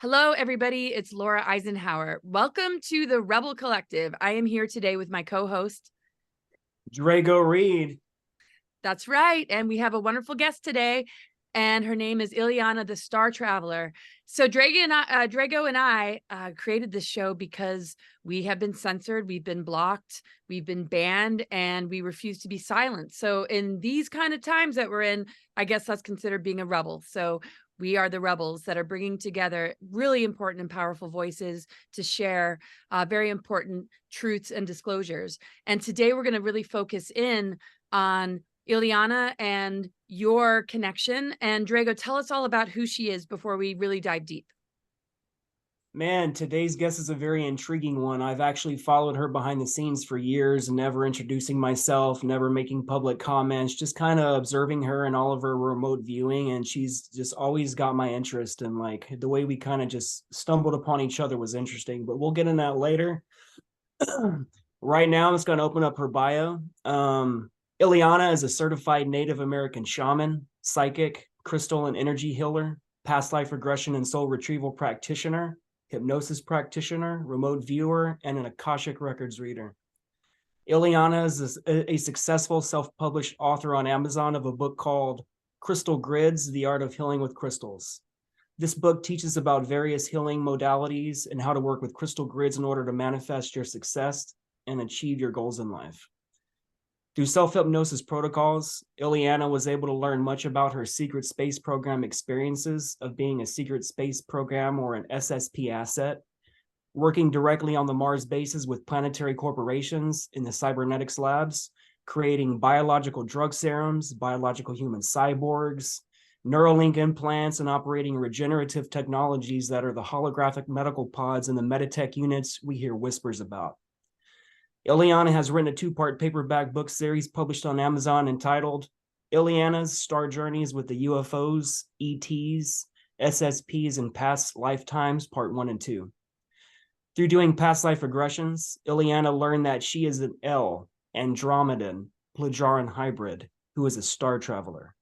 Hello, everybody. It's Laura Eisenhower. Welcome to the Rebel Collective. I am here today with my co-host, Drago Reid. That's right. And we have a wonderful guest today, and her name is Ileana, the Star Traveler. So Drago and I created this show because we have been censored, we've been blocked, we've been banned, and we refuse to be silent. So in these kind of times that we're in, I guess that's considered being a rebel. So we are the rebels that are bringing together really important and powerful voices to share very important truths and disclosures. And today we're going to really focus in on Ileana and your connection. And Drago, tell us all about who she is before we really dive deep. Man, today's guest is a very intriguing one. I've actually followed her behind the scenes for years, never introducing myself, never making public comments, just kind of observing her and all of her remote viewing. And she's just always got my interest. And like the way we kind of just stumbled upon each other was interesting, but we'll get in that later. Right now, I'm just going to open up her bio. Ileana is a certified Native American shaman, psychic, crystal and energy healer, past life regression and soul retrieval practitioner, hypnosis practitioner, remote viewer, and an Akashic records reader. Ileana is a successful self-published author on Amazon of a book called Crystal Grids, The Art of Healing with Crystals. This book teaches about various healing modalities and how to work with crystal grids in order to manifest your success and achieve your goals in life. Through self-hypnosis protocols, Ileana was able to learn much about her secret space program experiences of being a secret space program or an SSP asset, working directly on the Mars bases with planetary corporations in the cybernetics labs, creating biological drug serums, biological human cyborgs, Neuralink implants, and operating regenerative technologies that are the holographic medical pods and the Meditech units we hear whispers about. Ileana has written a two-part paperback book series published on Amazon entitled Ileana's Star Journeys with the UFOs, ETs, SSPs, and Past Lifetimes, Part 1 and 2. Through doing past life regressions, Ileana learned that she is an Andromedan, Pleiadian Hybrid, who is a star traveler.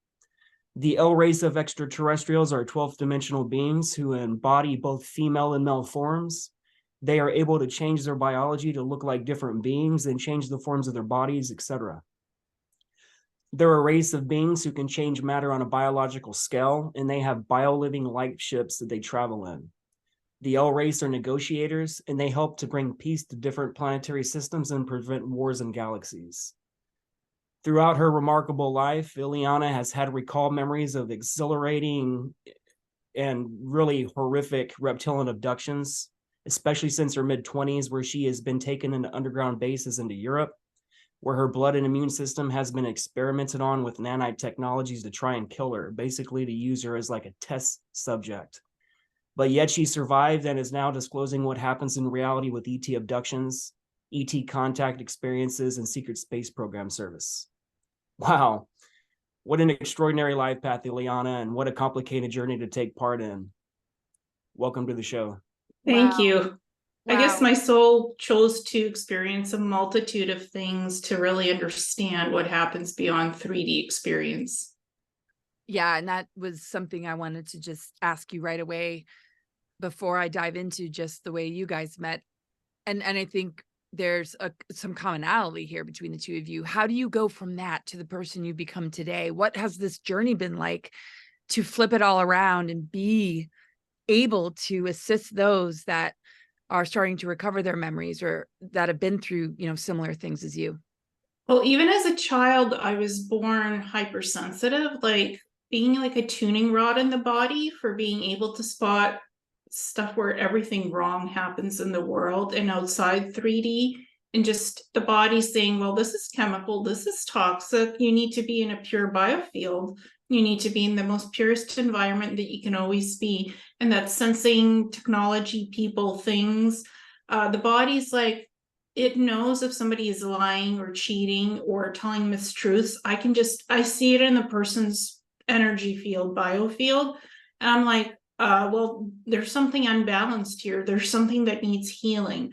The L race of extraterrestrials are 12th dimensional beings who embody both female and male forms. They are able to change their biology to look like different beings and change the forms of their bodies, etc. They're a race of beings who can change matter on a biological scale, and they have bio-living light ships that they travel in. The L race are negotiators, and they help to bring peace to different planetary systems and prevent wars in galaxies. Throughout her remarkable life, Ileana has had recall memories of exhilarating and really horrific reptilian abductions, especially since her mid-20s, where she has been taken into underground bases into Europe, where her blood and immune system has been experimented on with nanite technologies to try and kill her, basically to use her as like a test subject. But yet she survived and is now disclosing what happens in reality with ET abductions, ET contact experiences, and secret space program service. Wow, what an extraordinary life path, Ileana, and what a complicated journey to take part in. Welcome to the show. Thank you. Wow. I guess my soul chose to experience a multitude of things to really understand what happens beyond 3D experience. Yeah, and that was something I wanted to just ask you right away before I dive into just the way you guys met. And I think there's some commonality here between the two of you. How do you go from that to the person you become today? What has this journey been like to flip it all around and be able to assist those that are starting to recover their memories or that have been through, similar things as you? Well, even as a child, I was born hypersensitive, like being like a tuning rod in the body for being able to spot stuff where everything wrong happens in the world and outside 3D, and just the body saying, well, this is chemical, this is toxic, you need to be in a pure biofield, you need to be in the most purest environment that you can always be. And that sensing technology, people, things, the body's like, it knows if somebody is lying or cheating or telling mistruths. I see it in the person's energy field, biofield, and I'm like, well, there's something unbalanced here. There's something that needs healing.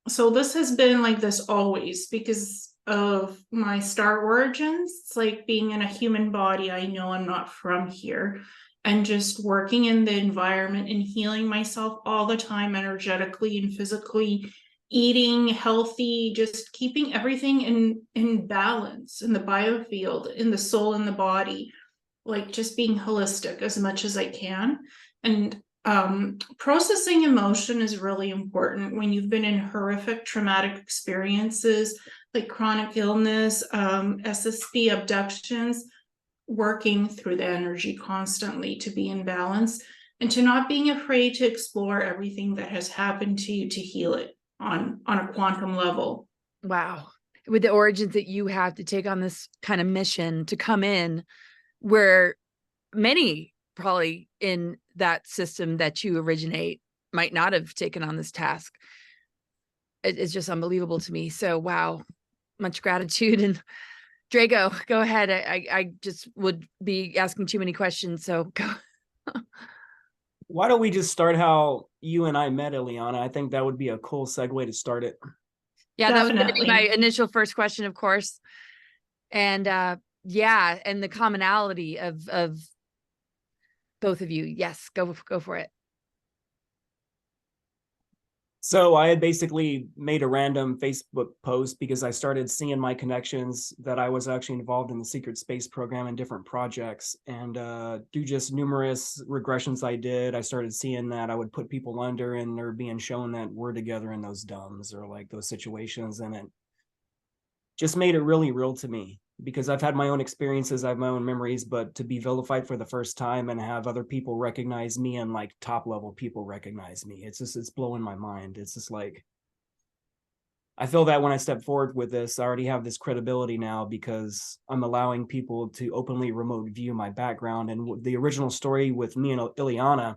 So this has been like this always because of my star origins. It's like being in a human body. I know I'm not from here. and just working in the environment and healing myself all the time, energetically and physically, eating healthy, just keeping everything in balance in the biofield, in the soul, in the body, like just being holistic as much as I can. And processing emotion is really important when you've been in horrific traumatic experiences like chronic illness, SSP, abductions. Working through the energy constantly to be in balance, and to not being afraid to explore everything that has happened to you, to heal it on a quantum level. Wow. With the origins that you have to take on this kind of mission to come in, where many probably in that system that you originate might not have taken on this task. It's just unbelievable to me. So, wow, much gratitude. And Drago, go ahead. I just would be asking too many questions, so go. Why don't we just start how you and I met, Ileana? I think that would be a cool segue to start it. Yeah, that was going to be my Definitely. initial first question, of course. And yeah, and the commonality of both of you. Yes, go for it. So I had basically made a random Facebook post because I started seeing my connections that I was actually involved in the secret space program and different projects. And through just numerous regressions I did, I started seeing that I would put people under and they're being shown that we're together in those dumbs or like those situations. And it just made it really real to me because I've had my own experiences, I have my own memories, but to be vilified for the first time and have other people recognize me and like top level people recognize me, it's blowing my mind. It's just like, I feel that when I step forward with this, I already have this credibility now because I'm allowing people to openly remote view my background. And the original story with me and Ileana,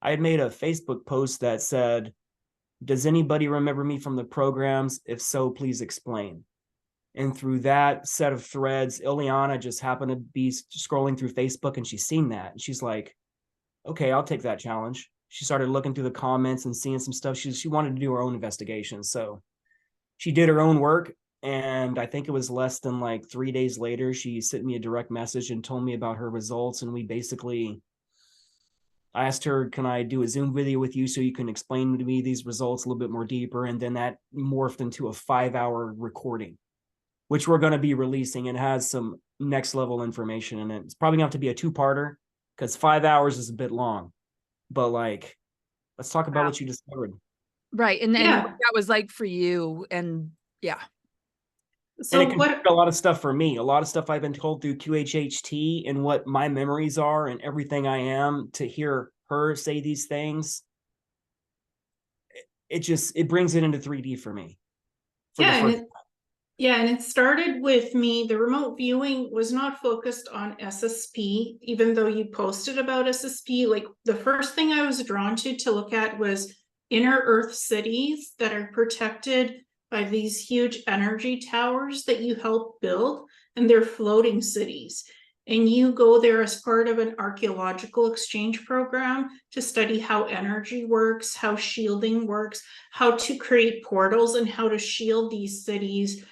I had made a Facebook post that said, "Does anybody remember me from the programs? If so, please explain." And through that set of threads, Ileana just happened to be scrolling through Facebook and she's seen that. And she's like, okay, I'll take that challenge. She started looking through the comments and seeing some stuff. She wanted to do her own investigation. So she did her own work. And I think it was less than like 3 days later, she sent me a direct message and told me about her results. And I asked her, can I do a Zoom video with you so you can explain to me these results a little bit more deeper? And then that morphed into a 5-hour recording, which we're going to be releasing, and has some next level information in it. It's probably going to have to be a 2-parter because 5 hours is a bit long, but like, let's talk about what you discovered. Right. And then Yeah. what that was like for you. And yeah. So and it confirmed a lot of stuff for me, a lot of stuff I've been told through QHHT and what my memories are and everything I am. To hear her say these things, it brings it into 3D for me. And it started with me. The remote viewing was not focused on SSP, even though you posted about SSP. Like the first thing I was drawn to look at was inner Earth cities that are protected by these huge energy towers that you help build, and they're floating cities. And you go there as part of an archaeological exchange program to study how energy works, how shielding works, how to create portals, and how to shield these cities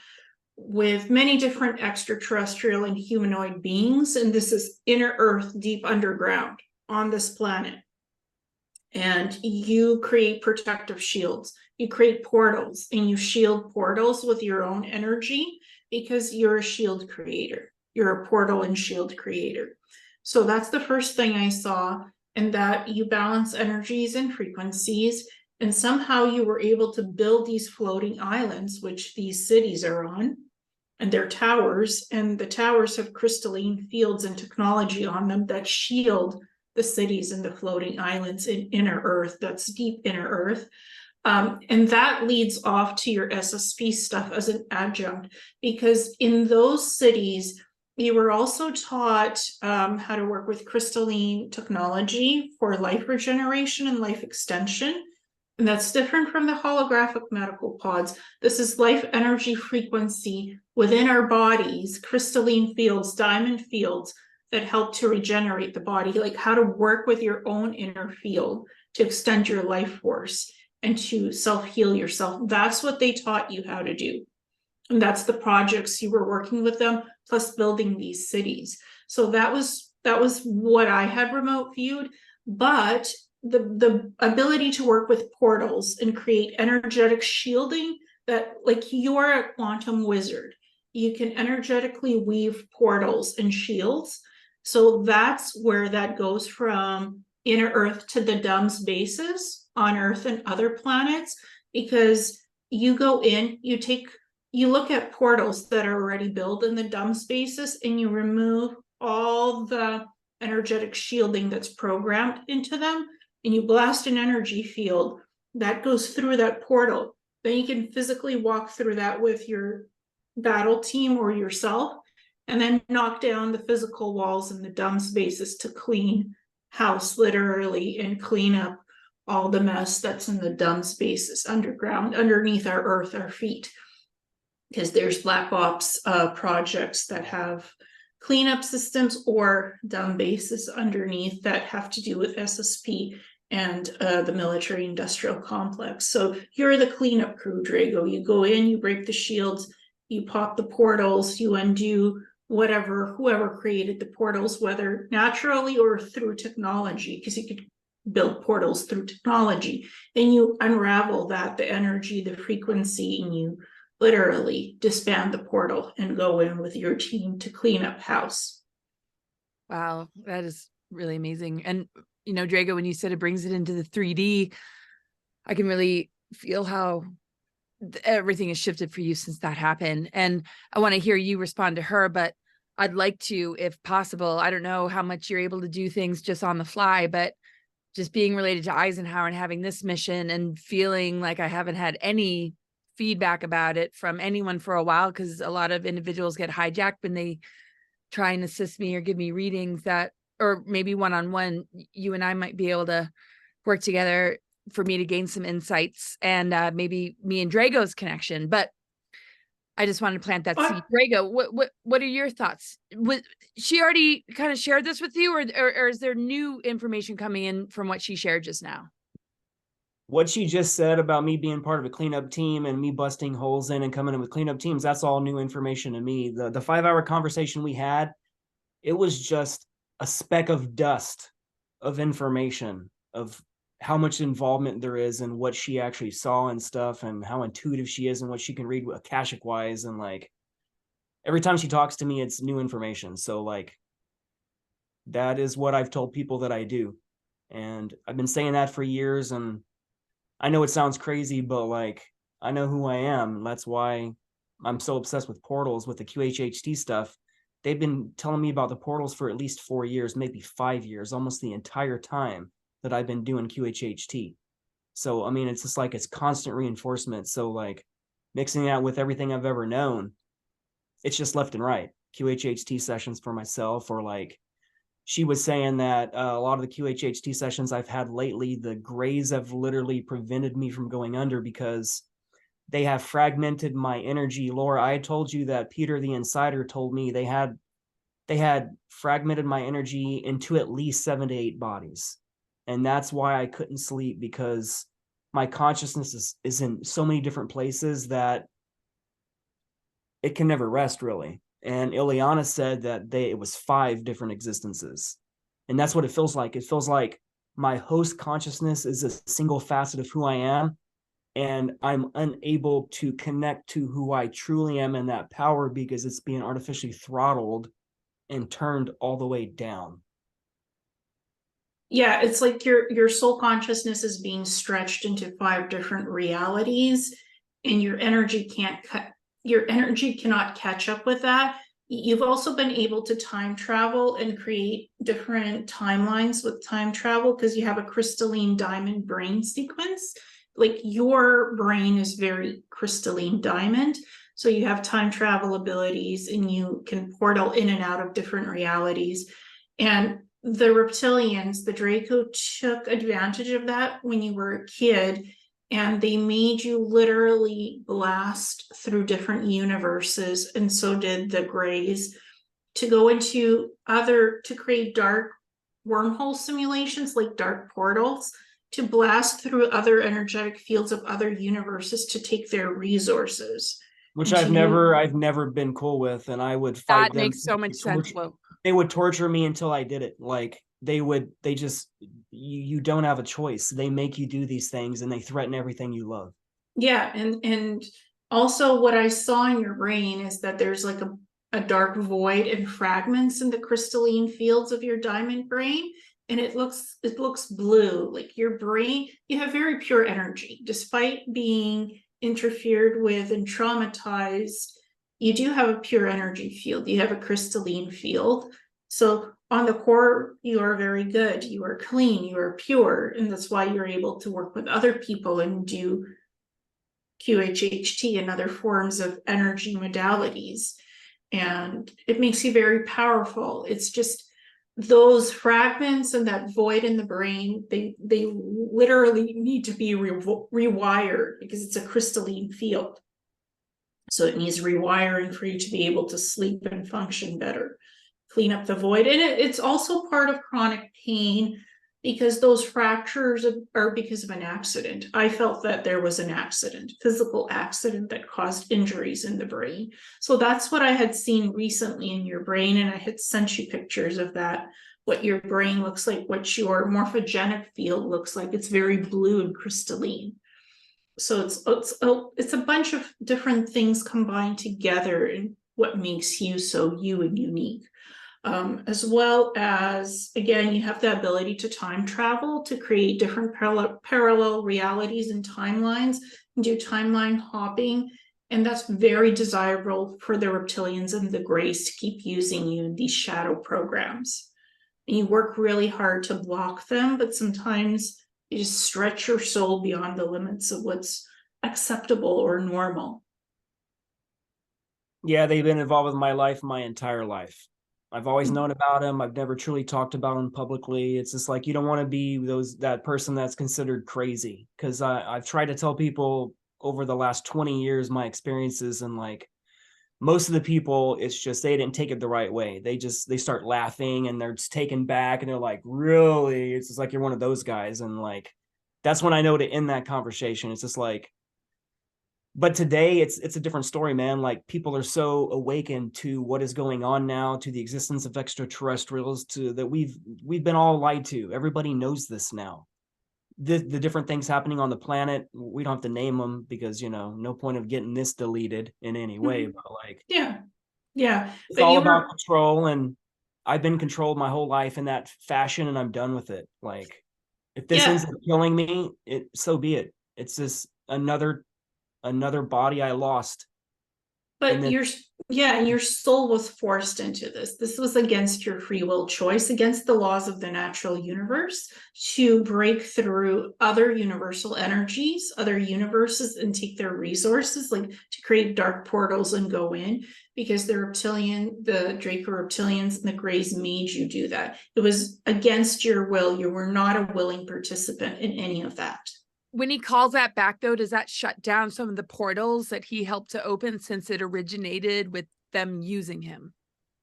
with many different extraterrestrial and humanoid beings. And this is inner Earth, deep underground on this planet. And you create protective shields, you create portals, and you shield portals with your own energy because you're a shield creator. You're a portal and shield creator. So that's the first thing I saw, and that you balance energies and frequencies. And somehow you were able to build these floating islands, which these cities are on, and they're towers, and the towers have crystalline fields and technology on them that shield the cities and the floating islands in inner Earth, that's deep inner Earth. And that leads off to your SSP stuff as an adjunct, because in those cities, you were also taught how to work with crystalline technology for life regeneration and life extension. And that's different from the holographic medical pods. This is life energy frequency within our bodies, crystalline fields, diamond fields that help to regenerate the body, like how to work with your own inner field to extend your life force and to self-heal yourself. That's what they taught you how to do. And that's the projects you were working with them, plus building these cities. So that was that was what I had remote viewed. But the ability to work with portals and create energetic shielding, that like you're a quantum wizard. You can energetically weave portals and shields. So that's where that goes from inner Earth to the dumb spaces on Earth and other planets, because you go in, you look at portals that are already built in the dumb spaces, and you remove all the energetic shielding that's programmed into them, and you blast an energy field that goes through that portal. Then you can physically walk through that with your battle team or yourself, and then knock down the physical walls in the dumb spaces to clean house, literally, and clean up all the mess that's in the dumb spaces underground, underneath our Earth, our feet. Because there's black ops projects that have cleanup systems or dumb bases underneath that have to do with SSP and the military industrial complex. So you're the cleanup crew, Drago. You go in, you break the shields, you pop the portals, you undo whoever created the portals, whether naturally or through technology, because you could build portals through technology. Then you unravel the energy, the frequency, and you literally disband the portal and go in with your team to clean up house. Wow, that is really amazing. And, you know, Drago, when you said it brings it into the 3D, I can really feel how everything has shifted for you since that happened. And I want to hear you respond to her, but I'd like to, if possible, I don't know how much you're able to do things just on the fly, but just being related to Eisenhower and having this mission and feeling like I haven't had any feedback about it from anyone for a while, because a lot of individuals get hijacked when they try and assist me or give me readings, that, or maybe one-on-one, you and I might be able to work together for me to gain some insights, and maybe me and Drago's connection. But I just wanted to plant that seed. Drago, what are your thoughts? She already kind of shared this with you, or is there new information coming in from what she shared just now? What she just said about me being part of a cleanup team and me busting holes in and coming in with cleanup teams, that's all new information to me. The 5-hour conversation we had, it was just a speck of dust of information of how much involvement there is and what she actually saw and stuff, and how intuitive she is and what she can read Akashic wise. And like every time she talks to me, it's new information. So like that is what I've told people that I do. And I've been saying that for years, and I know it sounds crazy, but like I know who I am. That's why I'm so obsessed with portals, with the QHHT stuff. They've been telling me about the portals for at least 4 years, maybe 5 years, almost the entire time that I've been doing QHHT. So, I mean, it's just like it's constant reinforcement. So like mixing that with everything I've ever known, it's just left and right. QHHT sessions for myself, or like she was saying that a lot of the QHHT sessions I've had lately, the grays have literally prevented me from going under because they have fragmented my energy. Laura, I told you that Peter the Insider told me they had fragmented my energy into at least 7 to 8 bodies. And that's why I couldn't sleep, because my consciousness is in so many different places that it can never rest, really. And Ileana said that it was 5 different existences. And that's what it feels like. It feels like my host consciousness is a single facet of who I am, and I'm unable to connect to who I truly am in that power because it's being artificially throttled and turned all the way down. Yeah, it's like your soul consciousness is being stretched into 5 different realities, and your energy cannot catch up with that. You've also been able to time travel and create different timelines with time travel because you have a crystalline diamond brain sequence. Like your brain is very crystalline diamond. So you have time travel abilities, and you can portal in and out of different realities. And the reptilians, the Draco, took advantage of that when you were a kid, and they made you literally blast through different universes, and so did the Greys, to go into to create dark wormhole simulations, like dark portals, to blast through other energetic fields of other universes to take their resources. Which I've never been cool with, and I would fight them. That makes so much sense. They would torture me until I did it. Like they just, you don't have a choice. They make you do these things and they threaten everything you love. Yeah, and also what I saw in your brain is that there's like a dark void and fragments in the crystalline fields of your diamond brain, and it looks blue. Like your brain, you have very pure energy despite being interfered with and traumatized. You do have a pure energy field. You have a crystalline field. So on the core, you are very good. You are clean, you are pure, and that's why you're able to work with other people and do QHHT and other forms of energy modalities. And it makes you very powerful. It's just those fragments and that void in the brain, they literally need to be rewired because it's a crystalline field. So it needs rewiring for you to be able to sleep and function better, clean up the void. And it's also part of chronic pain because those fractures are because of an accident. I felt that there was an accident, physical accident that caused injuries in the brain. So that's what I had seen recently in your brain. And I had sent you pictures of that, what your brain looks like, what your morphogenic field looks like. It's very blue and crystalline. So it's a bunch of different things combined together in what makes you so you and unique. As well as, again, you have the ability to time travel to create different parallel realities and timelines and do timeline hopping. And that's very desirable for the reptilians and the grays to keep using you in these shadow programs. And you work really hard to block them, but sometimes you just stretch your soul beyond the limits of what's acceptable or normal. Yeah, they've been involved with my life my entire life. I've always known about them. I've never truly talked about them publicly. It's just like you don't want to be that person that's considered crazy. Because I've tried to tell people over the last 20 years my experiences, and like most of the people, it's just they didn't take it the right way. They start laughing and they're just taken back and they're like, really? It's just like you're one of those guys. And like that's when I know to end that conversation. It's just like, but today it's a different story, man. Like people are so awakened to what is going on now, to the existence of extraterrestrials, to that we've been all lied to. Everybody knows this now. The different things happening on the planet, we don't have to name them because, you know, no point of getting this deleted in any way. But like, yeah, it's but all you about were, control, and I've been controlled my whole life in that fashion, and I'm done with it. Like, if this ends yeah, up killing me, so be it. It's just another body I lost. And but then and your soul was forced into this. This was against your free will choice, against the laws of the natural universe, to break through other universal energies, other universes, and take their resources, like to create dark portals and go in, because the Draco reptilians and the Greys made you do that. It was against your will. You were not a willing participant in any of that. When he calls that back, though, does that shut down some of the portals that he helped to open since it originated with them using him?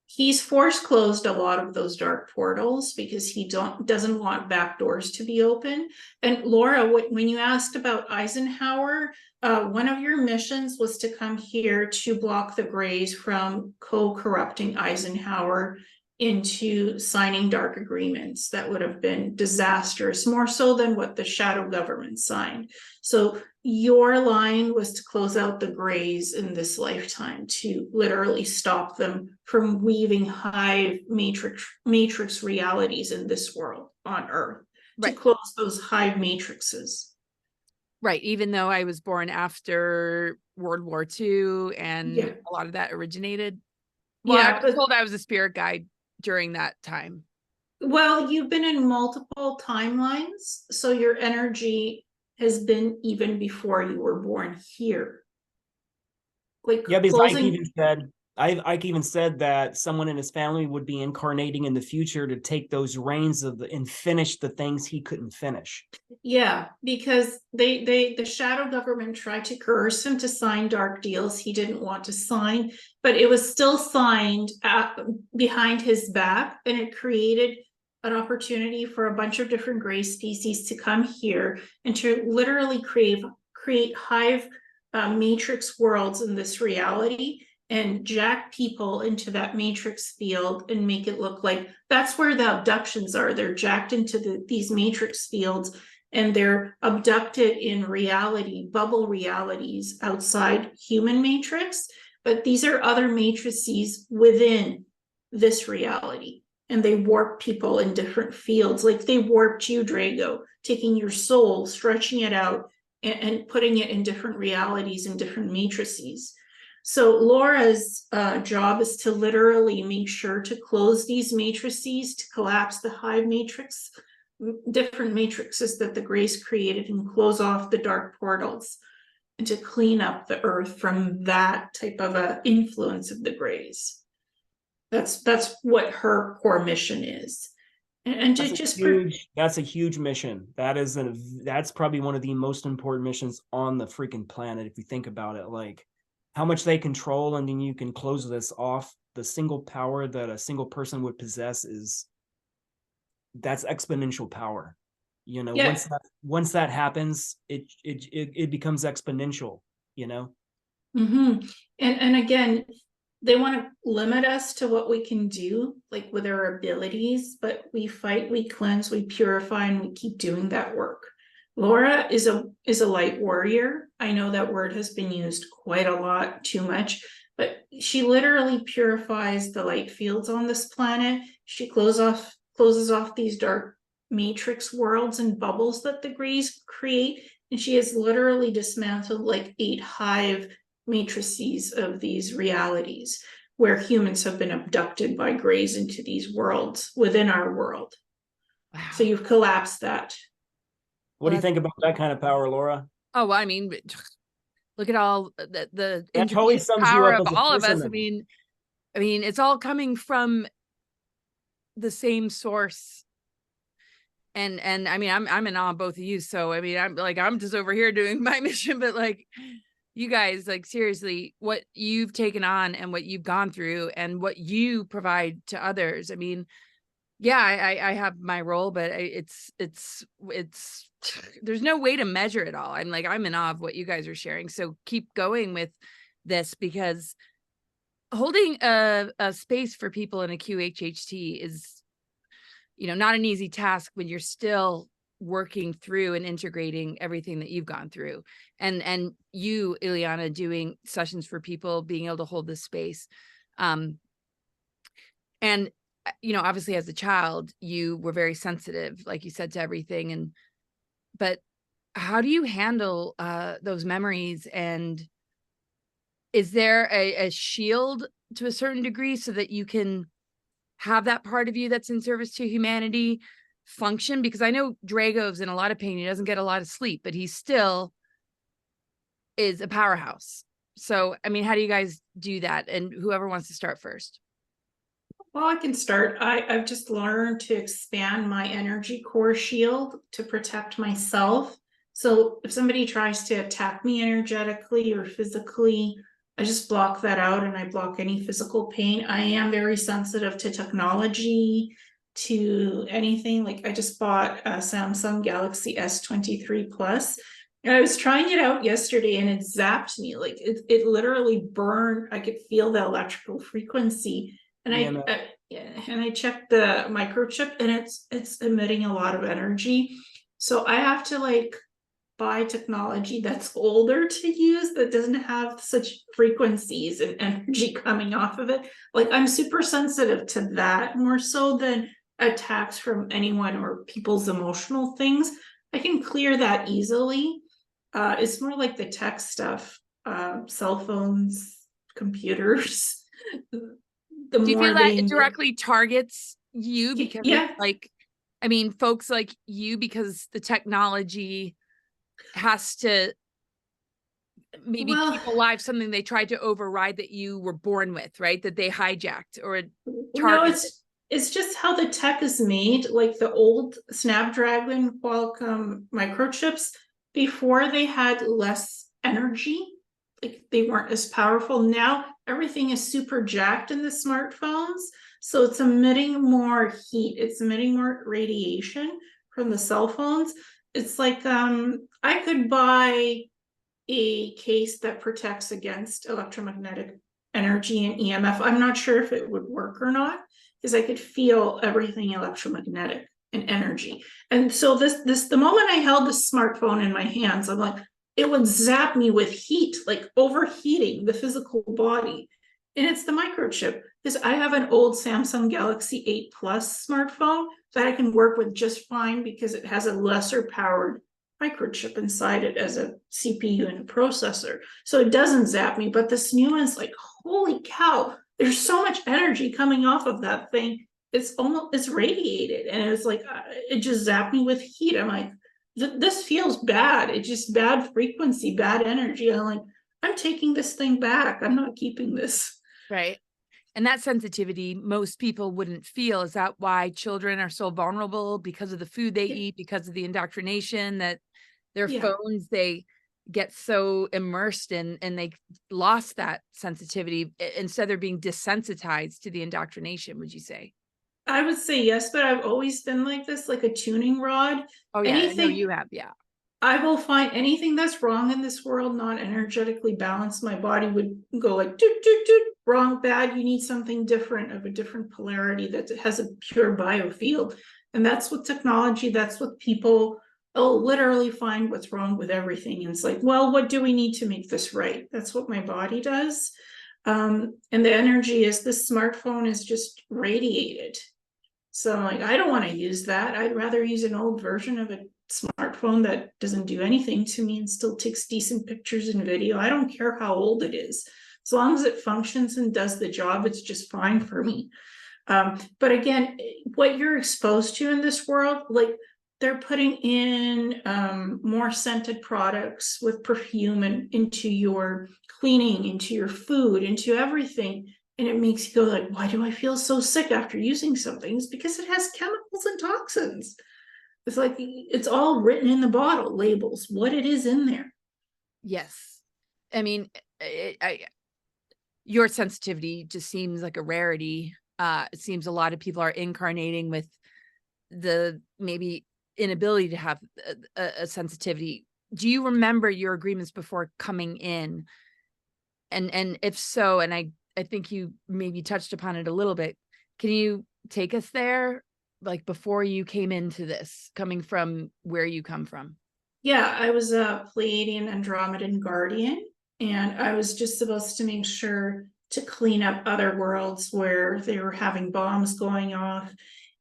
He's force closed a lot of those dark portals because he doesn't want back doors to be open. And Laura, when you asked about Eisenhower, one of your missions was to come here to block the Greys from co-corrupting Eisenhower into signing dark agreements that would have been disastrous, more so than what the shadow government signed. So your line was to close out the Greys in this lifetime, to literally stop them from weaving hive matrix realities in this world on Earth, Right. to close those hive matrices. Right. Even though I was born after World War II and Yeah. a lot of that originated. Well, I was told I was a spirit guide during that time. Well, you've been in multiple timelines, so your energy has been even before you were born here. Like, yeah, because closing. Ike even said that someone in his family would be incarnating in the future to take those reins and finish the things he couldn't finish. Yeah, because the shadow government tried to coerce him to sign dark deals he didn't want to sign, but it was still signed behind his back, and it created an opportunity for a bunch of different gray species to come here and to literally create hive matrix worlds in this reality. and jack people into that matrix field and make it look like that's where the abductions are. They're jacked into these matrix fields, and they're abducted in reality, bubble realities outside human matrix. But these are other matrices within this reality. And they warp people in different fields. Like they warped you, Drago, taking your soul, stretching it out, and putting it in different realities and different matrices. So Laura's job is to literally make sure to close these matrices, to collapse the hive matrix, different matrices that the Greys created, and close off the dark portals, and to clean up the earth from that type of a influence of the Greys. That's what her core mission is. And that's a huge mission. That's probably one of the most important missions on the freaking planet, if you think about it. Like how much they control, and then you can close this off. The single power that a single person would possess that's exponential power. You know, yeah. once that happens, it becomes exponential, you know. Mm-hmm. And again, they want to limit us to what we can do, like with our abilities, but we fight, we cleanse, we purify, and we keep doing that work. Laura is a light warrior. I know that word has been used quite a lot, too much, but she literally purifies the light fields on this planet. She closes off these dark matrix worlds and bubbles that the Greys create, and she has literally dismantled like 8 hive matrices of these realities where humans have been abducted by Greys into these worlds within our world. Wow. So you've collapsed that. What do you think about that kind of power, Laura? Oh, well, I mean, look at all the intermediate power of all of us. I mean, it's all coming from the same source. And I mean, I'm in awe of both of you. So I mean, I'm just over here doing my mission, but like you guys, like seriously, what you've taken on and what you've gone through and what you provide to others. I mean, yeah, I have my role, but it's there's no way to measure it all. I'm in awe of what you guys are sharing. So keep going with this, because holding a space for people in a QHHT is, you know, not an easy task when you're still working through and integrating everything that you've gone through. And you, Ileana, doing sessions for people, being able to hold this space. And, you know, obviously as a child, you were very sensitive, like you said, to everything. But how do you handle those memories? And is there a shield to a certain degree so that you can have that part of you that's in service to humanity function? Because I know Drago's in a lot of pain. He doesn't get a lot of sleep, but he still is a powerhouse. So, I mean, how do you guys do that? And whoever wants to start first. Well, I can start. I've just learned to expand my energy core shield to protect myself. So if somebody tries to attack me energetically or physically, I just block that out, and I block any physical pain. I am very sensitive to technology, to anything. Like I just bought a Samsung Galaxy S23 Plus, and I was trying it out yesterday, and it zapped me. Like it literally burned. I could feel the electrical frequency. And I checked the microchip, and it's emitting a lot of energy. So I have to like buy technology that's older to use, that doesn't have such frequencies and energy coming off of it. Like I'm super sensitive to that, more so than attacks from anyone or people's emotional things. I can clear that easily. It's more like the tech stuff, cell phones, computers. Do you feel that it directly targets you? Because yeah, like, I mean, folks like you, because the technology has to maybe keep alive something they tried to override that you were born with, right? That they hijacked or targeted. No, it's just how the tech is made. Like the old Snapdragon Qualcomm microchips, before they had less energy, like they weren't as powerful. Now everything is super jacked in the smartphones, so it's emitting more heat, it's emitting more radiation from the cell phones. It's like I could buy a case that protects against electromagnetic energy and EMF. I'm not sure if it would work or not, because I could feel everything electromagnetic and energy. And so the moment I held the smartphone in my hands, I'm like, it would zap me with heat, like overheating the physical body. And it's the microchip, because I have an old Samsung Galaxy 8 Plus smartphone that I can work with just fine, because it has a lesser powered microchip inside it as a CPU and a processor. So it doesn't zap me, but this new one's like, holy cow, there's so much energy coming off of that thing. It's radiated, and it's like, it just zapped me with heat. I'm like, this feels bad. It's just bad frequency, bad energy. I'm like, I'm taking this thing back. I'm not keeping this. Right. And that sensitivity, most people wouldn't feel. Is that why children are so vulnerable? Because of the food they eat, because of the indoctrination, that their phones, they get so immersed in, and they lost that sensitivity. Instead, they're being desensitized to the indoctrination, would you say? I would say yes, but I've always been like this, like a tuning rod. Oh yeah, Anything, I know you have, yeah. I will find anything that's wrong in this world, not energetically balanced. My body would go like, doot, doot, doot, wrong, bad. You need something different, of a different polarity that has a pure biofield. And that's what technology, that's what people literally find what's wrong with everything. And it's like, well, what do we need to make this right? That's what my body does. And the energy is, this smartphone is just radiated. So I'm like, I don't want to use that. I'd rather use an old version of a smartphone that doesn't do anything to me and still takes decent pictures and video. I don't care how old it is. As long as it functions and does the job, it's just fine for me. But again, what you're exposed to in this world, like, they're putting in more scented products with perfume and into your cleaning, into your food, into everything. And it makes you go like, why do I feel so sick after using something? It's because it has chemicals and toxins. It's like, it's all written in the bottle labels, what it is in there. Yes. I mean, your sensitivity just seems like a rarity. It seems a lot of people are incarnating with the maybe inability to have a sensitivity. Do you remember your agreements before coming in? And if so, and I think you maybe touched upon it a little bit, can you take us there? Like, before you came into this, coming from where you come from? Yeah, I was a Pleiadian Andromedan guardian, and I was just supposed to make sure to clean up other worlds where they were having bombs going off.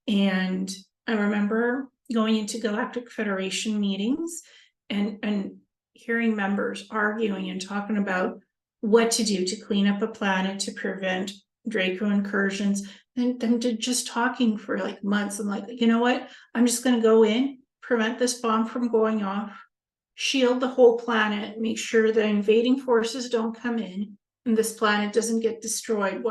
And I remember going into Galactic Federation meetings and hearing members arguing and talking about what to do to clean up a planet to prevent Draco incursions, and them just talking for like months. I'm like, you know what? I'm just going to go in, prevent this bomb from going off, shield the whole planet, make sure the invading forces don't come in, and this planet doesn't get destroyed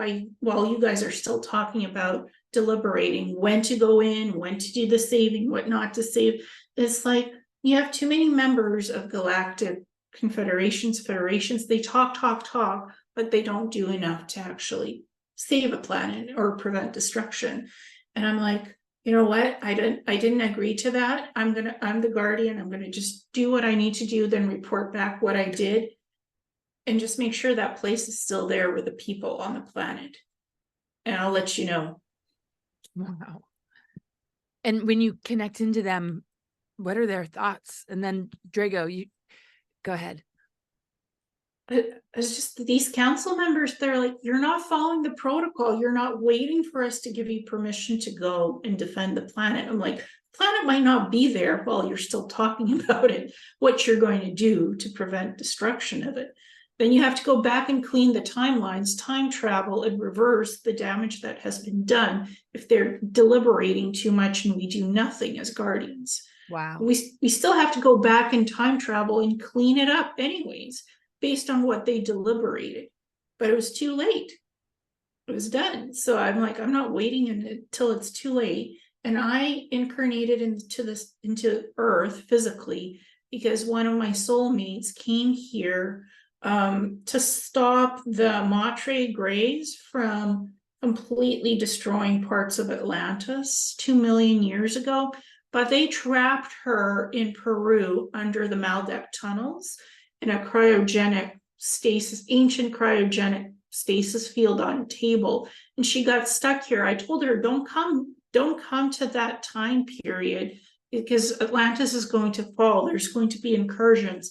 while you guys are still talking about deliberating when to go in, when to do the saving, what not to save. It's like, you have too many members of galactic federations. They talk, but they don't do enough to actually save a planet or prevent destruction. And I'm like, you know what? I didn't agree to that. I'm the guardian. I'm gonna just do what I need to do, then report back what I did, and just make sure that place is still there with the people on the planet. And I'll let you know. Wow. And when you connect into them, what are their thoughts? And then Drago, you go ahead. It's just these council members, they're like, you're not following the protocol. You're not waiting for us to give you permission to go and defend the planet. I'm like, the planet might not be there while you're still talking about it, what you're going to do to prevent destruction of it. Then you have to go back and clean the timelines, time travel, and reverse the damage that has been done if they're deliberating too much and we do nothing as guardians. Wow. We still have to go back in time travel and clean it up anyways, based on what they deliberated. But it was too late. It was done. So I'm like, I'm not waiting until it's too late. And I incarnated into Earth physically because one of my soulmates came here to stop the Matre Greys from completely destroying parts of Atlantis 2 million years ago. But they trapped her in Peru under the Maldek tunnels in a cryogenic stasis, ancient cryogenic stasis field on a table, and she got stuck here. I told her, don't come to that time period, because Atlantis is going to fall. There's going to be incursions.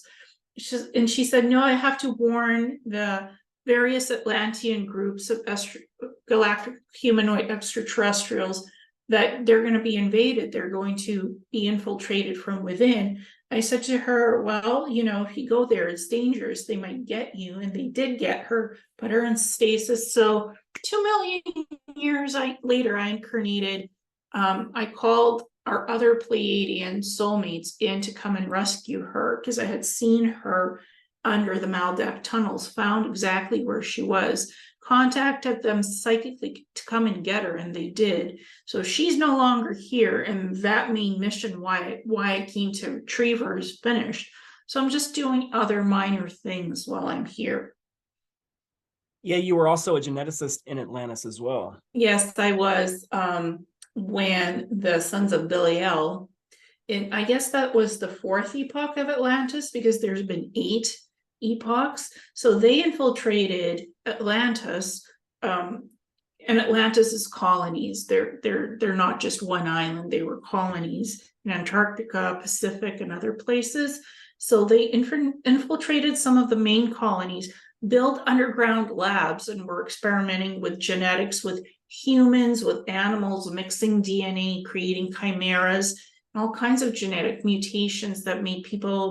And she said, no, I have to warn the various Atlantean groups of galactic humanoid extraterrestrials that they're going to be invaded. They're going to be infiltrated from within. I said to her, well, if you go there, it's dangerous. They might get you. And they did get her, put her in stasis. So 2 million years later, I incarnated. I called our other Pleiadian soulmates in to come and rescue her, because I had seen her under the Maldak tunnels, found exactly where she was, contacted them psychically to come and get her, and they did. So she's no longer here, and that main mission why I came to retrieve her is finished. So I'm just doing other minor things while I'm here. Yeah, you were also a geneticist in Atlantis as well. Yes, I was. When the Sons of Belial, and I guess that was the 4th epoch of Atlantis, because there's been 8 epochs. So they infiltrated Atlantis, and Atlantis's colonies. They're not just one island. They were colonies in Antarctica, Pacific, and other places. So they infiltrated some of the main colonies, built underground labs, and were experimenting with genetics, with humans, with animals, mixing DNA, creating chimeras, and all kinds of genetic mutations that made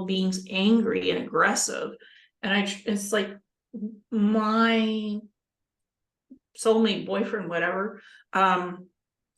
beings angry and aggressive. And it's like my soulmate boyfriend, whatever,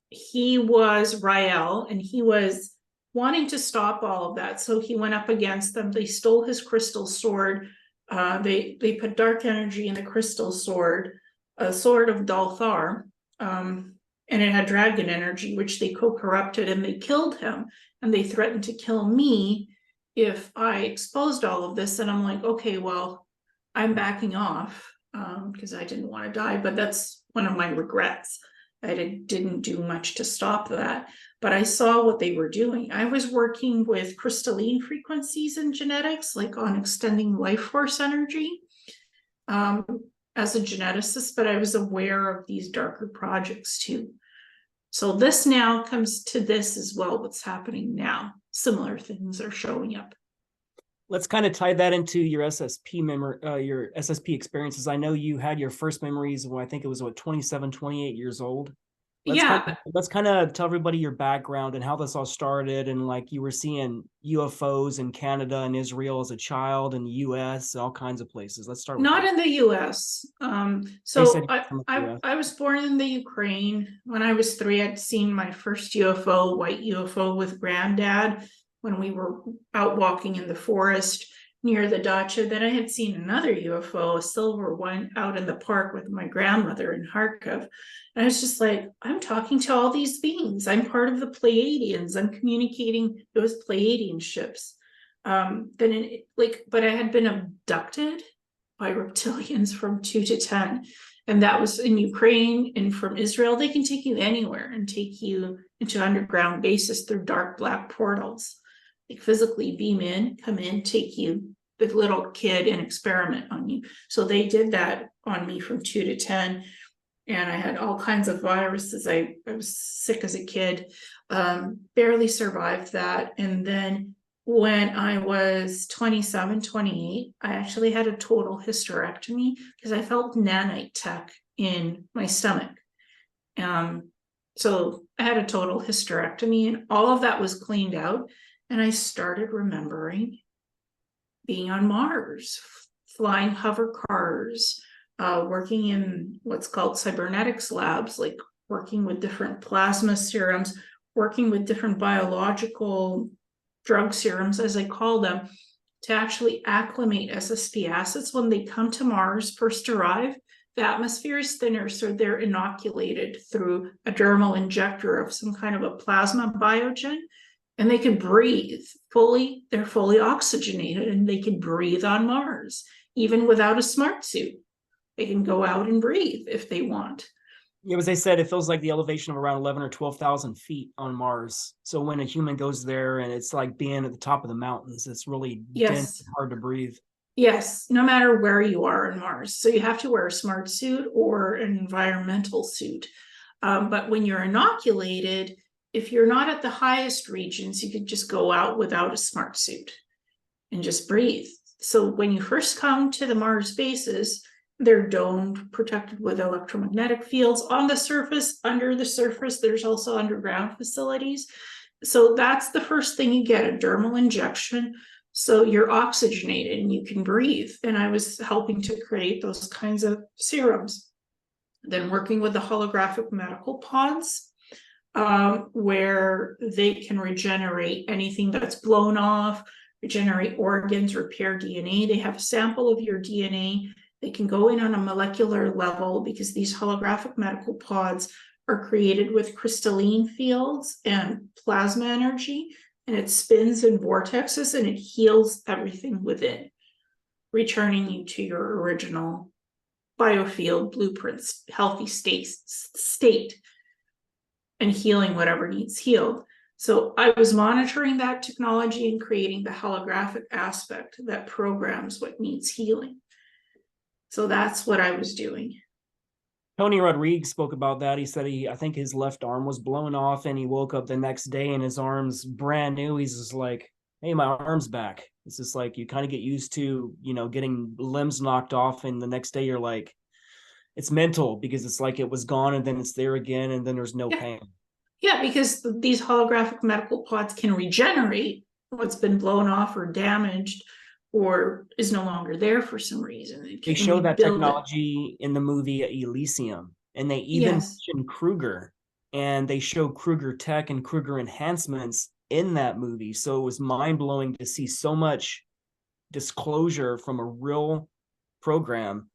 he was Rael, and he was wanting to stop all of that. So he went up against them. They stole his crystal sword. They put dark energy in the crystal sword, a sword of Dalthar, and it had dragon energy, which they co-corrupted, and they killed him. And they threatened to kill me if I exposed all of this. And I'm like, okay, well, I'm backing off, because I didn't want to die. But that's one of my regrets. I didn't do much to stop that. But I saw what they were doing. I was working with crystalline frequencies in genetics, like on extending life force energy, as a geneticist, but I was aware of these darker projects too. So this now comes to this as well, what's happening now. Similar things are showing up. Let's kind of tie that into your SSP your SSP experiences. I know you had your first memories when I think it was 27, 28 years old. Let's kind of tell everybody your background and how this all started, and like you were seeing UFOs in Canada and Israel as a child, and US, all kinds of places. Let's start with Not in the US. So I was born in the Ukraine. When I was 3, I'd seen my first UFO, white UFO, with granddad when we were out walking in the forest near the dacha. Then I had seen another UFO, a silver one, out in the park with my grandmother in Kharkiv. And I was just like, I'm talking to all these beings. I'm part of the Pleiadians. I'm communicating with Pleiadian ships. But I had been abducted by reptilians from 2 to 10. And that was in Ukraine. And from Israel, they can take you anywhere and take you into underground bases through dark black portals. Like physically beam in, come in, take you, the little kid, and experiment on you. So they did that on me from 2 to 10. And I had all kinds of viruses. I was sick as a kid, barely survived that. And then when I was 27, 28, I actually had a total hysterectomy because I felt nanite tech in my stomach. So I had a total hysterectomy, and all of that was cleaned out. And I started remembering being on Mars, flying hover cars, working in what's called cybernetics labs, like working with different plasma serums, working with different biological drug serums, as I call them, to actually acclimate SSP assets when they come to Mars, first arrive. The atmosphere is thinner, so they're inoculated through a dermal injector of some kind of a plasma biogen, and they can breathe fully. They're fully oxygenated, and they can breathe on Mars, even without a smart suit. They can go out and breathe if they want. Yeah, as I said, it feels like the elevation of around 11 or 12,000 feet on Mars. So when a human goes there, and it's like being at the top of the mountains, it's really dense and hard to breathe. Yes, no matter where you are on Mars. So you have to wear a smart suit or an environmental suit. But when you're inoculated, if you're not at the highest regions, you could just go out without a smart suit and just breathe. So when you first come to the Mars bases, they're domed, protected with electromagnetic fields on the surface, under the surface. There's also underground facilities. So that's the first thing you get, a dermal injection. So you're oxygenated and you can breathe. And I was helping to create those kinds of serums. Then working with the holographic medical pods, where they can regenerate anything that's blown off, regenerate organs, repair DNA. They have a sample of your DNA. They can go in on a molecular level because these holographic medical pods are created with crystalline fields and plasma energy, and it spins in vortexes and it heals everything within, returning you to your original biofield blueprints, healthy state, and healing whatever needs healed. So I was monitoring that technology and creating the holographic aspect that programs what needs healing. So that's what I was doing. Tony Rodriguez spoke about that. He said I think his left arm was blown off and he woke up the next day and his arm's brand new. He's just like, hey, my arm's back. It's just like you kind of get used to, getting limbs knocked off, and the next day you're like, it's mental because it's like it was gone and then it's there again and then there's no pain. Yeah, because these holographic medical pods can regenerate what's been blown off or damaged or is no longer there for some reason. They show that technology in the movie Elysium, and they even mention Kruger, and they show Kruger tech and Kruger enhancements in that movie. So it was mind-blowing to see so much disclosure from a real program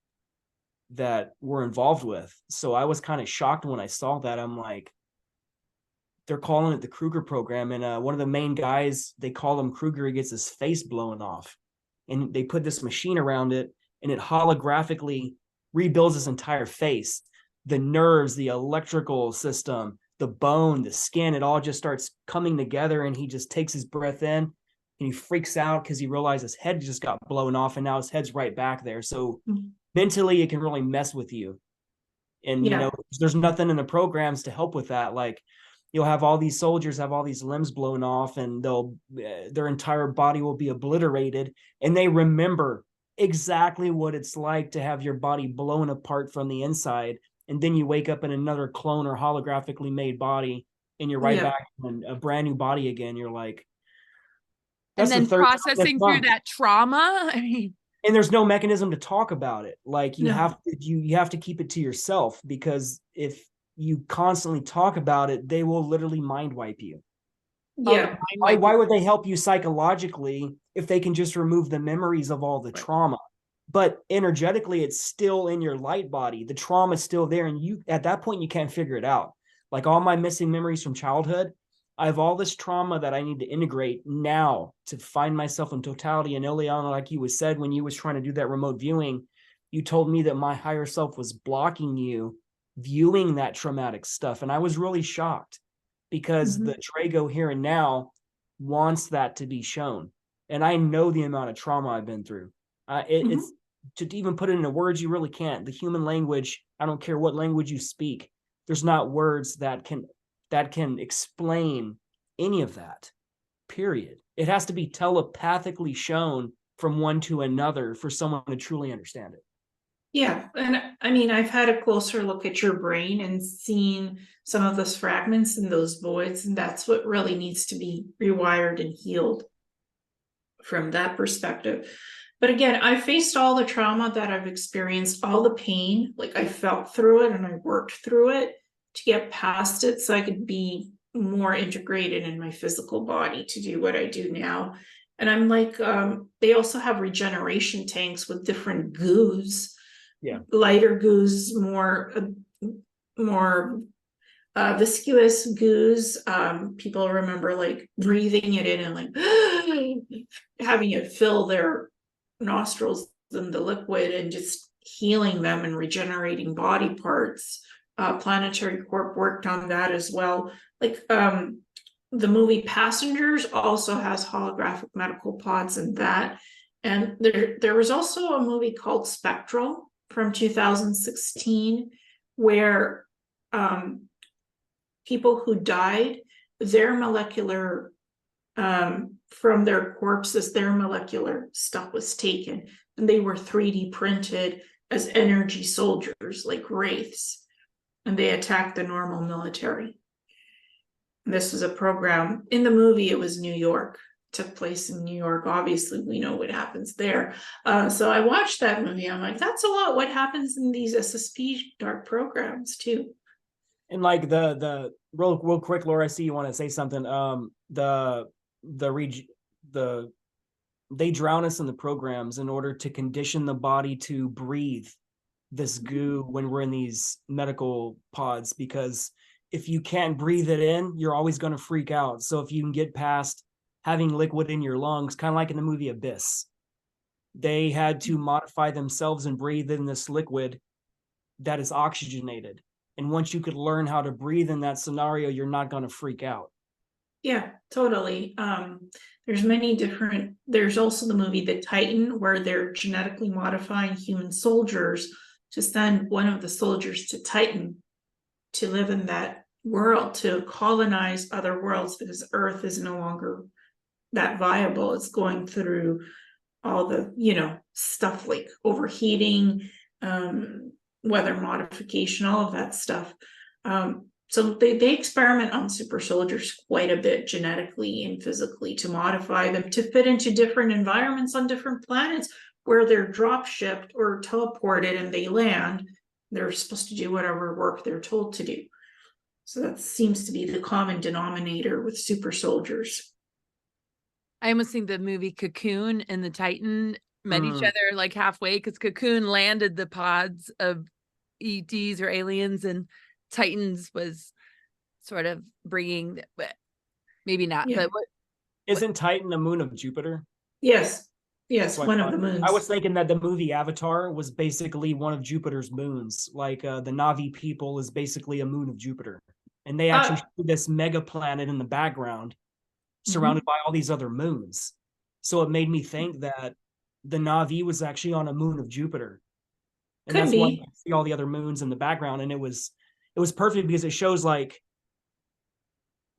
that we're involved with. So I was kind of shocked when I saw that. I'm like, they're calling it the Kruger program, and one of the main guys, they call him Kruger, he gets his face blown off, and they put this machine around it, and it holographically rebuilds his entire face. The nerves, the electrical system, the bone, the skin, it all just starts coming together, and he just takes his breath in, and he freaks out because he realizes his head just got blown off, and now his head's right back there. So mentally, it can really mess with you. And, there's nothing in the programs to help with that. Like, you'll have all these soldiers have all these limbs blown off, and their entire body will be obliterated, and they remember exactly what it's like to have your body blown apart from the inside, and then you wake up in another clone or holographically made body, and you're right back in a brand new body again. You're like, and then processing through that trauma. I mean, and there's no mechanism to talk about it. Like you have to keep it to yourself, because if you constantly talk about it, they will literally mind wipe you. Yeah. Why would they help you psychologically if they can just remove the memories of all the trauma? But energetically, it's still in your light body. The trauma is still there. And you, at that point, you can't figure it out. Like all my missing memories from childhood, I have all this trauma that I need to integrate now to find myself in totality. And Ileana, like you was said, when you was trying to do that remote viewing, you told me that my higher self was blocking you viewing that traumatic stuff. And I was really shocked, because the Drago here and now wants that to be shown. And I know the amount of trauma I've been through. It's to even put it into words, you really can't. The human language, I don't care what language you speak, there's not words that can explain any of that, period. It has to be telepathically shown from one to another for someone to truly understand it. Yeah, and I mean, I've had a closer look at your brain and seen some of those fragments and those voids, and that's what really needs to be rewired and healed from that perspective. But again, I faced all the trauma that I've experienced, all the pain, like I felt through it and I worked through it to get past it so I could be more integrated in my physical body to do what I do now. And I'm like, they also have regeneration tanks with different goos. Yeah, lighter goos, more viscous goos. People remember like breathing it in and like having it fill their nostrils in the liquid and just healing them and regenerating body parts. Planetary Corp worked on that as well. Like the movie Passengers also has holographic medical pods in that. And there was also a movie called Spectral from 2016 where people who died, their molecular from their corpses, their molecular stuff was taken, and they were 3D printed as energy soldiers, like wraiths, and they attacked the normal military. And this was a program. In the movie, it was New York. It took place in New York. Obviously, we know what happens there. So I watched that movie. I'm like, that's a lot what happens in these SSP dark programs too. And like the real quick, Laura, I see you want to say something. They drown us in the programs in order to condition the body to breathe this goo when we're in these medical pods, because if you can't breathe it in, you're always going to freak out. So if you can get past having liquid in your lungs, kind of like in the movie Abyss, they had to modify themselves and breathe in this liquid that is oxygenated. And once you could learn how to breathe in that scenario, you're not going to freak out. Yeah, totally. There's many different, there's also the movie The Titan, where they're genetically modifying human soldiers to send one of the soldiers to Titan to live in that world, to colonize other worlds, because Earth is no longer that viable. It's going through all the, stuff like overheating, weather modification, all of that stuff. So they experiment on super soldiers quite a bit genetically and physically to modify them to fit into different environments on different planets where they're drop shipped or teleported and they land. They're supposed to do whatever work they're told to do. So that seems to be the common denominator with super soldiers. I almost think the movie Cocoon and the Titan met each other like halfway, because Cocoon landed the pods of ETs or aliens, and Titans was sort of bringing, but maybe not. Yeah. But Isn't Titan a moon of Jupiter? Yes, So one of the moons. I was thinking that the movie Avatar was basically one of Jupiter's moons. Like the Na'vi people is basically a moon of Jupiter. And they actually show this mega planet in the background surrounded by all these other moons. So it made me think that the Na'vi was actually on a moon of Jupiter. And Could that's be. why you see all the other moons in the background. And it was perfect because it shows like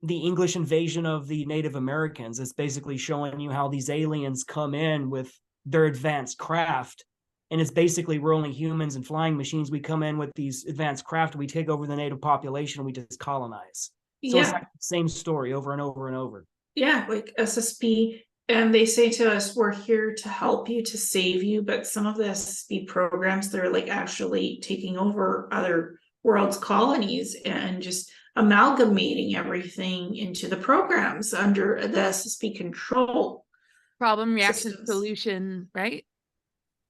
the English invasion of the Native Americans. It's basically showing you how these aliens come in with their advanced craft. And it's basically we're only humans and flying machines. We come in with these advanced craft, we take over the native population, and we just colonize. So it's like the same story over and over and over. Yeah, like SSP. And they say to us, we're here to help you, to save you. But some of the SSP programs, they're like actually taking over other world's colonies and just amalgamating everything into the programs under the SSP control. problem, reaction, solution, right?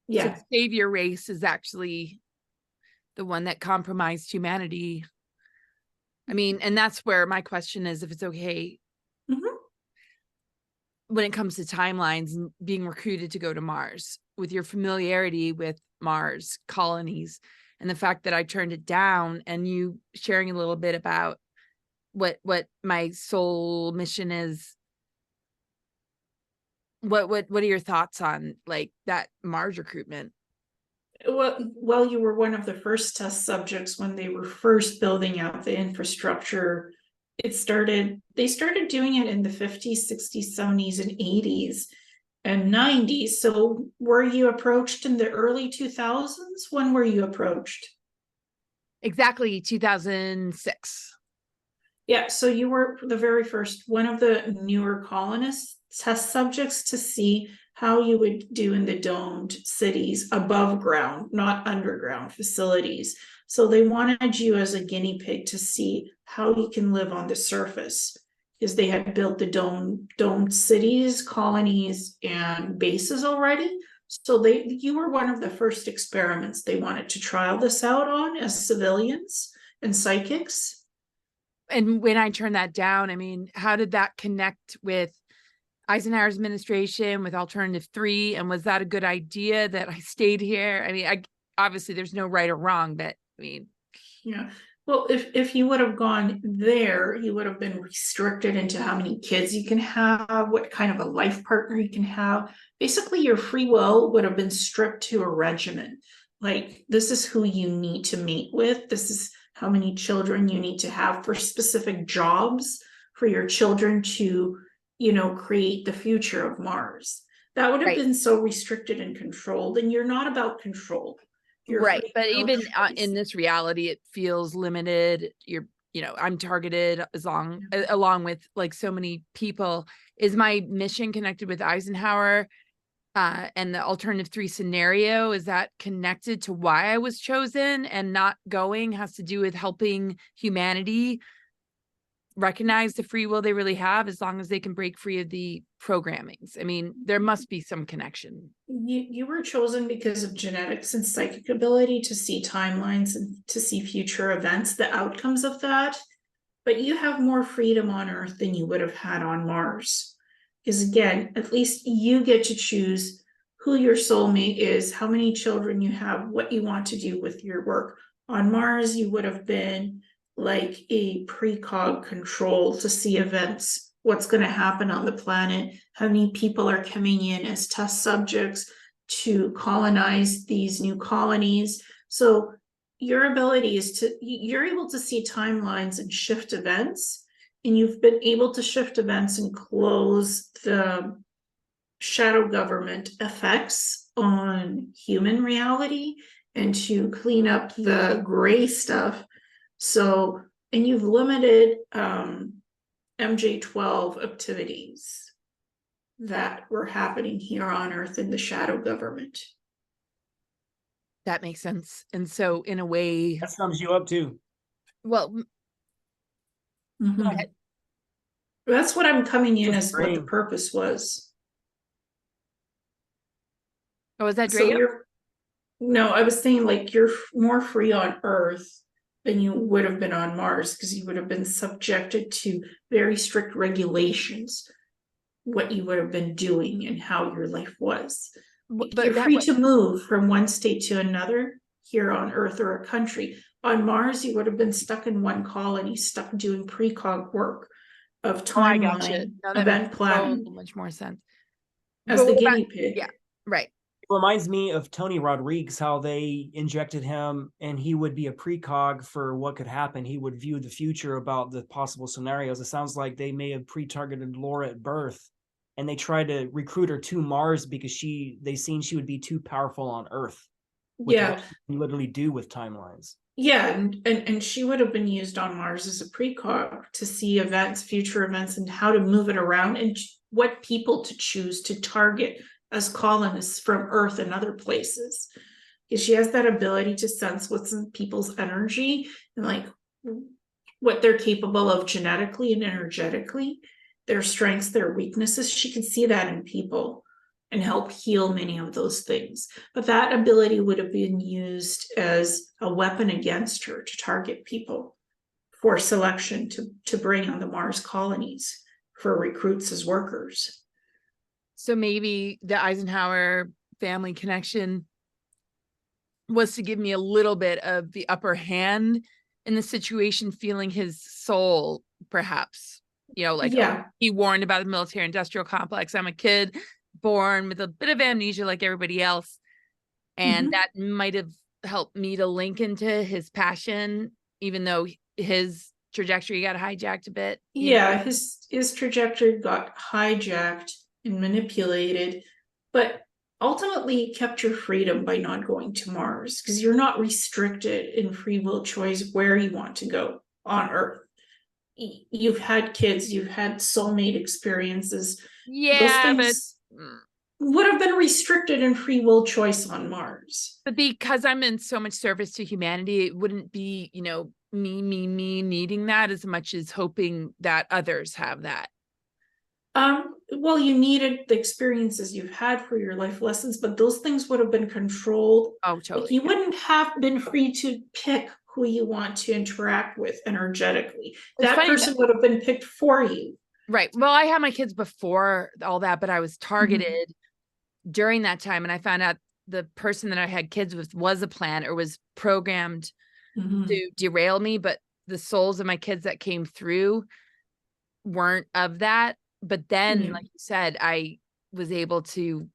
Yeah. So the savior race is actually the one that compromised humanity. I mean, and that's where my question is, if it's okay, when it comes to timelines and being recruited to go to Mars, with your familiarity with Mars colonies and the fact that I turned it down, and you sharing a little bit about what my soul mission is. What are your thoughts on like that Mars recruitment? Well, you were one of the first test subjects when they were first building out the infrastructure. They started doing it in the 50s, 60s, 70s, and 80s and 90s. So were you approached in the early 2000s? When were you approached? Exactly, 2006. Yeah, so you were the very first, one of the newer colonists test subjects to see how you would do in the domed cities above ground, not underground facilities. So they wanted you as a guinea pig to see how you can live on the surface, because they had built the domed cities, colonies, and bases already. So you were one of the first experiments they wanted to trial this out on as civilians and psychics. And when I turned that down, I mean, how did that connect with Eisenhower's administration, with Alternative 3? And was that a good idea that I stayed here? I mean, obviously there's no right or wrong, but I mean. Yeah, Well, if you would have gone there, you would have been restricted into how many kids you can have, what kind of a life partner you can have. Basically, your free will would have been stripped to a regimen. Like, this is who you need to mate with. This is how many children you need to have for specific jobs for your children to, create the future of Mars. That would have Right. been so restricted and controlled, and you're not about control. You're Right. free But will even choice. in this reality, it feels limited. I'm targeted along with like so many people. Is my mission connected with Eisenhower and the alternative 3 scenario? Is that connected to why I was chosen, and not going has to do with helping humanity recognize the free will they really have, as long as they can break free of the programmings? I mean, there must be some connection. You were chosen because of genetics and psychic ability to see timelines and to see future events, the outcomes of that. But you have more freedom on Earth than you would have had on Mars. Because again, at least you get to choose who your soulmate is, how many children you have, what you want to do with your work. On Mars, you would have been like a precog control to see events, what's going to happen on the planet, how many people are coming in as test subjects to colonize these new colonies. So your ability is you're able to see timelines and shift events, and you've been able to shift events and close the shadow government effects on human reality and to clean up the gray stuff. So, and you've limited MJ12 activities that were happening here on Earth in the shadow government. That makes sense. And so in a way, That sums you up too. well, Mm-hmm. go ahead. That's what I'm coming in Just as what the brain. purpose was. Oh, is that So Drago? no, I was saying like you're more free on Earth than you would have been on Mars, because you would have been subjected to very strict regulations, what you would have been doing and how your life was. But You're free to move from one state to another here on Earth or a country. On Mars, you would have been stuck in one colony, stuck doing precog work of I got you. timeline, Now that event makes so planning much more sense. as But the what about, guinea pig. yeah, right. It reminds me of Tony Rodriguez, how they injected him and he would be a precog for what could happen. He would view the future about the possible scenarios. It sounds like they may have pre-targeted Laura at birth, and they tried to recruit her to Mars because they seen she would be too powerful on Earth, which is Yeah. what you can literally do with timelines. Yeah, and she would have been used on Mars as a precog to see events, future events, and how to move it around, and what people to choose to target as colonists from Earth and other places. Because she has that ability to sense what's in people's energy and like what they're capable of genetically and energetically, their strengths, their weaknesses. She can see that in people and help heal many of those things. But that ability would have been used as a weapon against her to target people for selection to bring on the Mars colonies for recruits as workers. So maybe the Eisenhower family connection was to give me a little bit of the upper hand in the situation, feeling his soul, perhaps, like, Yeah. he warned about the military industrial complex. I'm a kid born with a bit of amnesia like everybody else. And that might have helped me to link into his passion, even though his trajectory got hijacked a bit. Yeah, his trajectory got hijacked and manipulated, but ultimately kept your freedom by not going to Mars, because you're not restricted in free will choice where you want to go on Earth. You've had kids, you've had soulmate experiences. Those things would have been restricted in free will choice on Mars. But because I'm in so much service to humanity, it wouldn't be, me needing that as much as hoping that others have that. Well, you needed the experiences you've had for your life lessons, but those things would have been controlled. Oh, totally. Like, you wouldn't have been free to pick who you want to interact with energetically. That person would have been picked for you. Right. Well, I had my kids before all that, but I was targeted during that time. And I found out the person that I had kids with was a plant, or was programmed to derail me, but the souls of my kids that came through weren't of that. But then, like you said, I was able to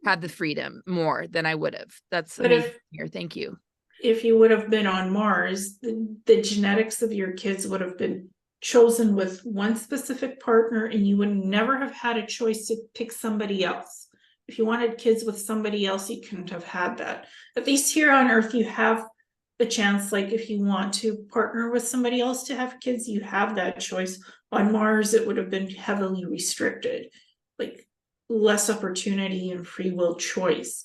have the freedom more than I would have. That's amazing here. Thank you. If you would have been on Mars, the genetics of your kids would have been chosen with one specific partner, and you would never have had a choice to pick somebody else. If you wanted kids with somebody else, you couldn't have had that. At least here on Earth, you have the chance, like if you want to partner with somebody else to have kids, you have that choice. On Mars, it would have been heavily restricted, like less opportunity and free will choice.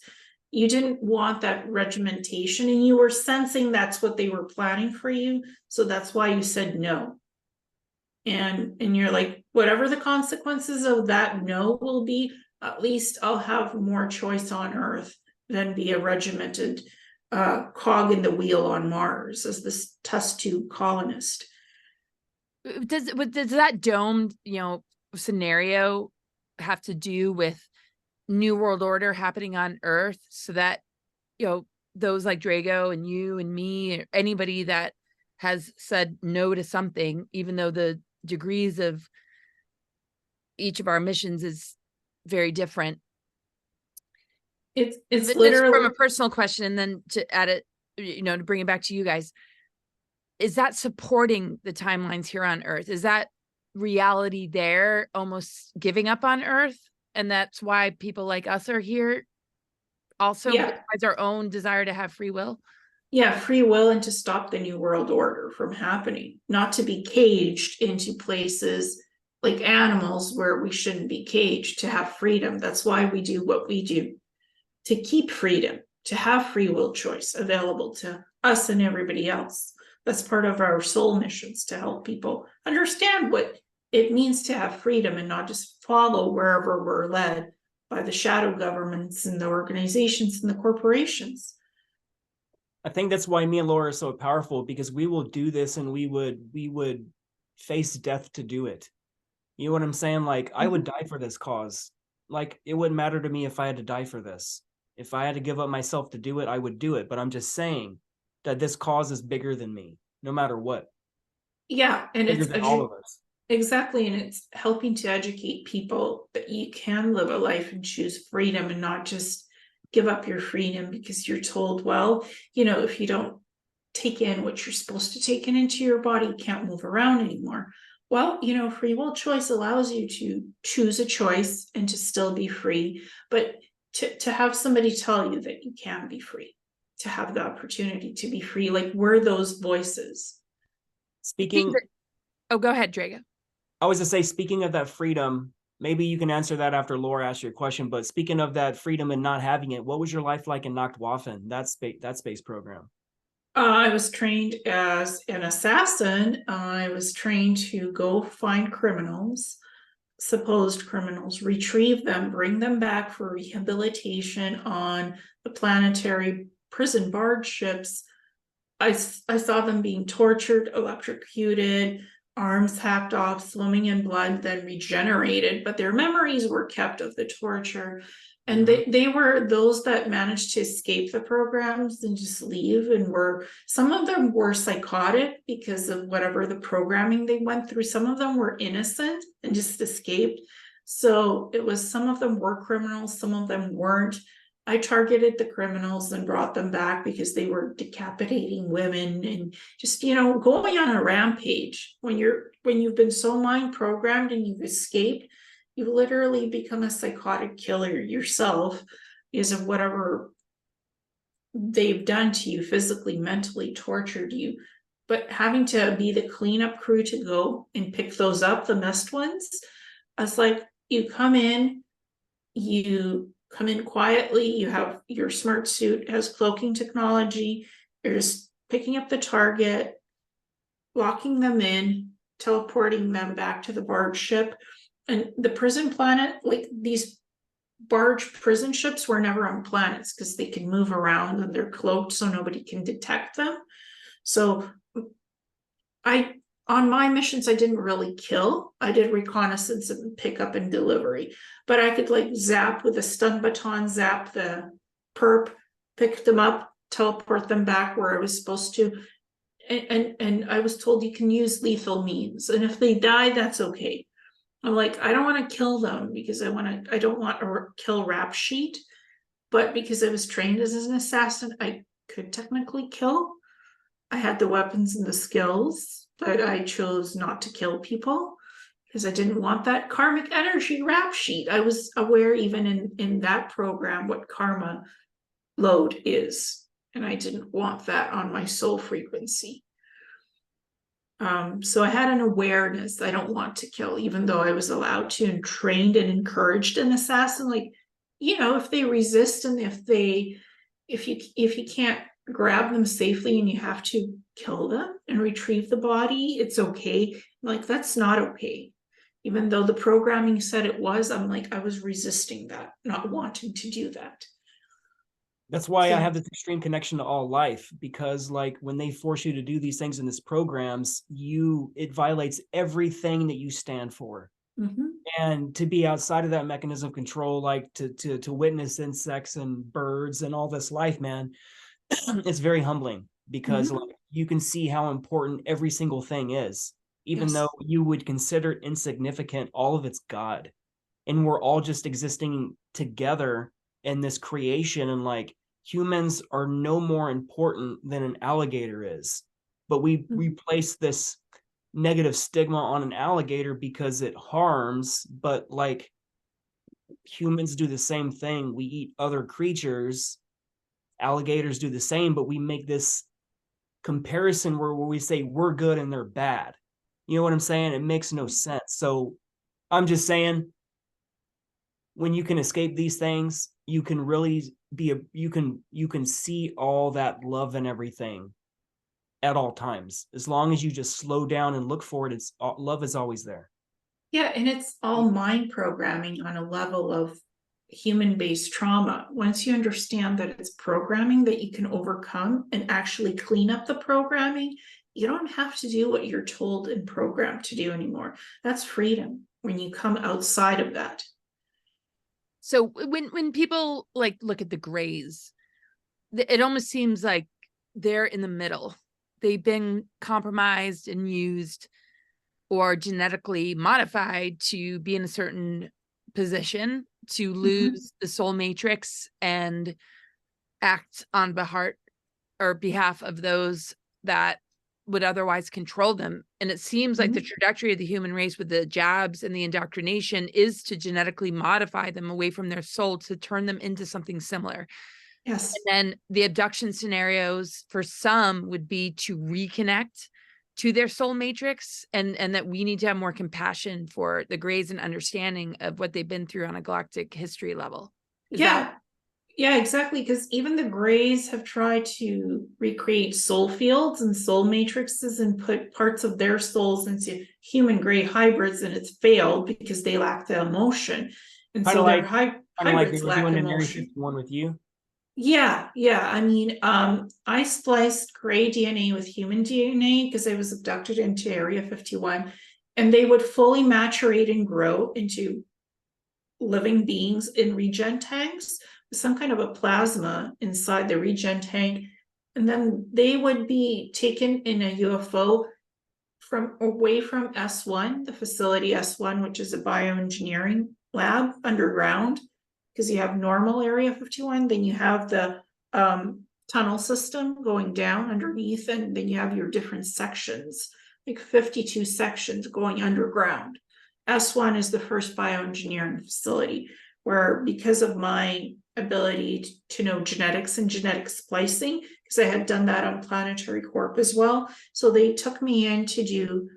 You didn't want that regimentation, and you were sensing that's what they were planning for you. So that's why you said no. And you're like, whatever the consequences of that no will be, at least I'll have more choice on Earth than be a regimented cog in the wheel on Mars as this test tube colonist. Does that domed, scenario have to do with New World Order happening on Earth, so that those like Drago and you and me, or anybody that has said no to something, even though the degrees of each of our missions is very different? It's literally from a personal question, and then to add it, to bring it back to you guys, is that supporting the timelines here on Earth? Is that reality there almost giving up on Earth? And that's why people like us are here also, besides our own desire to have free will? Yeah, free will, and to stop the New World Order from happening, not to be caged into places like animals where we shouldn't be caged, to have freedom. That's why we do what we do, to keep freedom, to have free will choice available to us and everybody else. That's part of our soul missions, to help people understand what it means to have freedom and not just follow wherever we're led by the shadow governments and the organizations and the corporations. I think that's why me and Laura are so powerful, because we will do this and we would face death to do it. You know what I'm saying? Like, I would die for this cause. Like, it wouldn't matter to me if I had to die for this. If I had to give up myself to do it, I would do it. But I'm just saying that this cause is bigger than me, no matter what. Yeah, and bigger it's than all of us. Exactly, and it's helping to educate people that you can live a life and choose freedom, and not just give up your freedom because you're told, well, if you don't take in what you're supposed to take in into your body, you can't move around anymore. Well, free will choice allows you to choose a choice and to still be free, but to have somebody tell you that you can be free, to have the opportunity to be free, like we're those voices. Oh, go ahead, Drago. I was to say, speaking of that freedom, maybe you can answer that after Laura asks your question, but speaking of that freedom and not having it, what was your life like in Nachtwaffen, that space program? I was trained as an assassin. I was trained to go find criminals, supposed criminals, retrieve them, bring them back for rehabilitation on the planetary prison barge ships. I saw them being tortured, electrocuted, arms hacked off, swimming in blood, then regenerated, but their memories were kept of the torture. And they were those that managed to escape the programs and just leave, and some of them were psychotic because of whatever the programming they went through. Some of them were innocent and just escaped. So it was, some of them were criminals, some of them weren't. I targeted the criminals and brought them back because they were decapitating women and just, going on a rampage. When you've been so mind programmed and you've escaped, you literally become a psychotic killer yourself because of whatever they've done to you, physically, mentally tortured you. But having to be the cleanup crew to go and pick those up, the messed ones, it's like you come in quietly, you have your smart suit, has cloaking technology, you're just picking up the target, locking them in, teleporting them back to the barge ship. And the prison planet, like these barge prison ships were never on planets because they can move around and they're cloaked so nobody can detect them. So on my missions, I didn't really kill. I did reconnaissance and pickup and delivery, but I could zap with a stun baton, zap the perp, pick them up, teleport them back where I was supposed to. And I was told you can use lethal means. And if they die, that's okay. I'm like, I don't want to kill them because I don't want a kill rap sheet. But because I was trained as an assassin, I could technically kill. I had the weapons and the skills, but I chose not to kill people because I didn't want that karmic energy rap sheet. I was aware even in that program what karma load is, and I didn't want that on my soul frequency. So I had an awareness I don't want to kill, even though I was allowed to and trained and encouraged an assassin. Like, you know, if they resist and if you can't grab them safely and you have to kill them and retrieve the body, it's okay. Like, that's not okay. Even though the programming said it was, I'm like, I was resisting that, not wanting to do that. That's why I have this extreme connection to all life, because like when they force you to do these things in these programs, it violates everything that you stand for. Mm-hmm. And to be outside of that mechanism of control, like to witness insects and birds and all this life, man, it's very humbling because like you can see how important every single thing is, even though you would consider it insignificant, all of it's God. And we're all just existing together in this creation, and like humans are no more important than an alligator is. But we place this negative stigma on an alligator because it harms, but like humans do the same thing. We eat other creatures, alligators do the same, but we make this comparison where we say we're good and they're bad. You know what I'm saying? It makes no sense. So I'm just saying, when you can escape these things, you can really you can see all that love and everything at all times. As long as you just slow down and look for it, love is always there. Yeah, and it's all mind programming on a level of human-based trauma. Once you understand that it's programming that you can overcome and actually clean up the programming, you don't have to do what you're told and programmed to do anymore. That's freedom when you come outside of that. So when people like look at the grays, it almost seems like they're in the middle. They've been compromised and used or genetically modified to be in a certain position, to lose the soul matrix and act on behalf of those that would otherwise control them. And it seems like the trajectory of the human race with the jabs and the indoctrination is to genetically modify them away from their soul to turn them into something similar. Yes. And then the abduction scenarios for some would be to reconnect to their soul matrix, and that we need to have more compassion for the grays and understanding of what they've been through on a galactic history level. Yeah, exactly. Because even the grays have tried to recreate soul fields and soul matrices and put parts of their souls into human gray hybrids, and it's failed because they lack the emotion. And so their hybrids lack emotion. One with you. Yeah. I mean, I spliced gray DNA with human DNA because I was abducted into Area 51, and they would fully maturate and grow into living beings in regen tanks, some kind of a plasma inside the regen tank. And then they would be taken in a UFO away from S1, the facility S1, which is a bioengineering lab underground, because you have normal Area 51, then you have the tunnel system going down underneath, and then you have your different sections, like 52 sections going underground. S1 is the first bioengineering facility where, because of my ability to know genetics and genetic splicing, because I had done that on Planetary Corp as well, so they took me in to do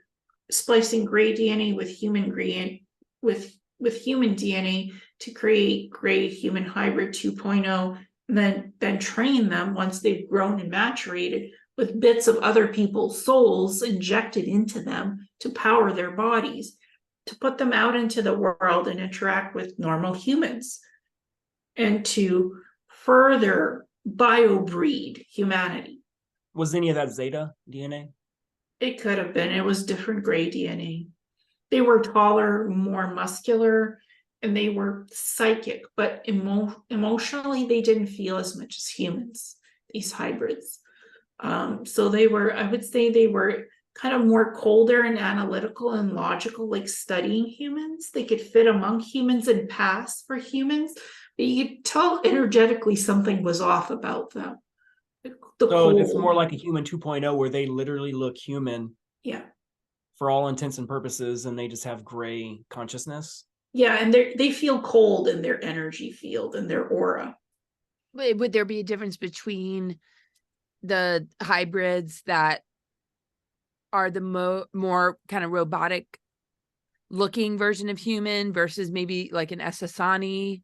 splicing gray DNA with human DNA to create gray human hybrid 2.0, and then train them once they've grown and maturated with bits of other people's souls injected into them to power their bodies, to put them out into the world and interact with normal humans, and to further biobreed humanity. Was any of that Zeta DNA? It could have been. It was different gray DNA. They were taller, more muscular, and they were psychic, but emotionally they didn't feel as much as humans. these hybrids. So they were, I would say they were kind of more colder and analytical and logical, like studying humans. They could fit among humans and pass for humans, but you could tell energetically something was off about them. So it's more like a human 2.0 where they literally look human. Yeah. For all intents and purposes, and they just have gray consciousness. Yeah, and they feel cold in their energy field and their aura. Would there be a difference between the hybrids that are the more kind of robotic looking version of human versus maybe like an Essassani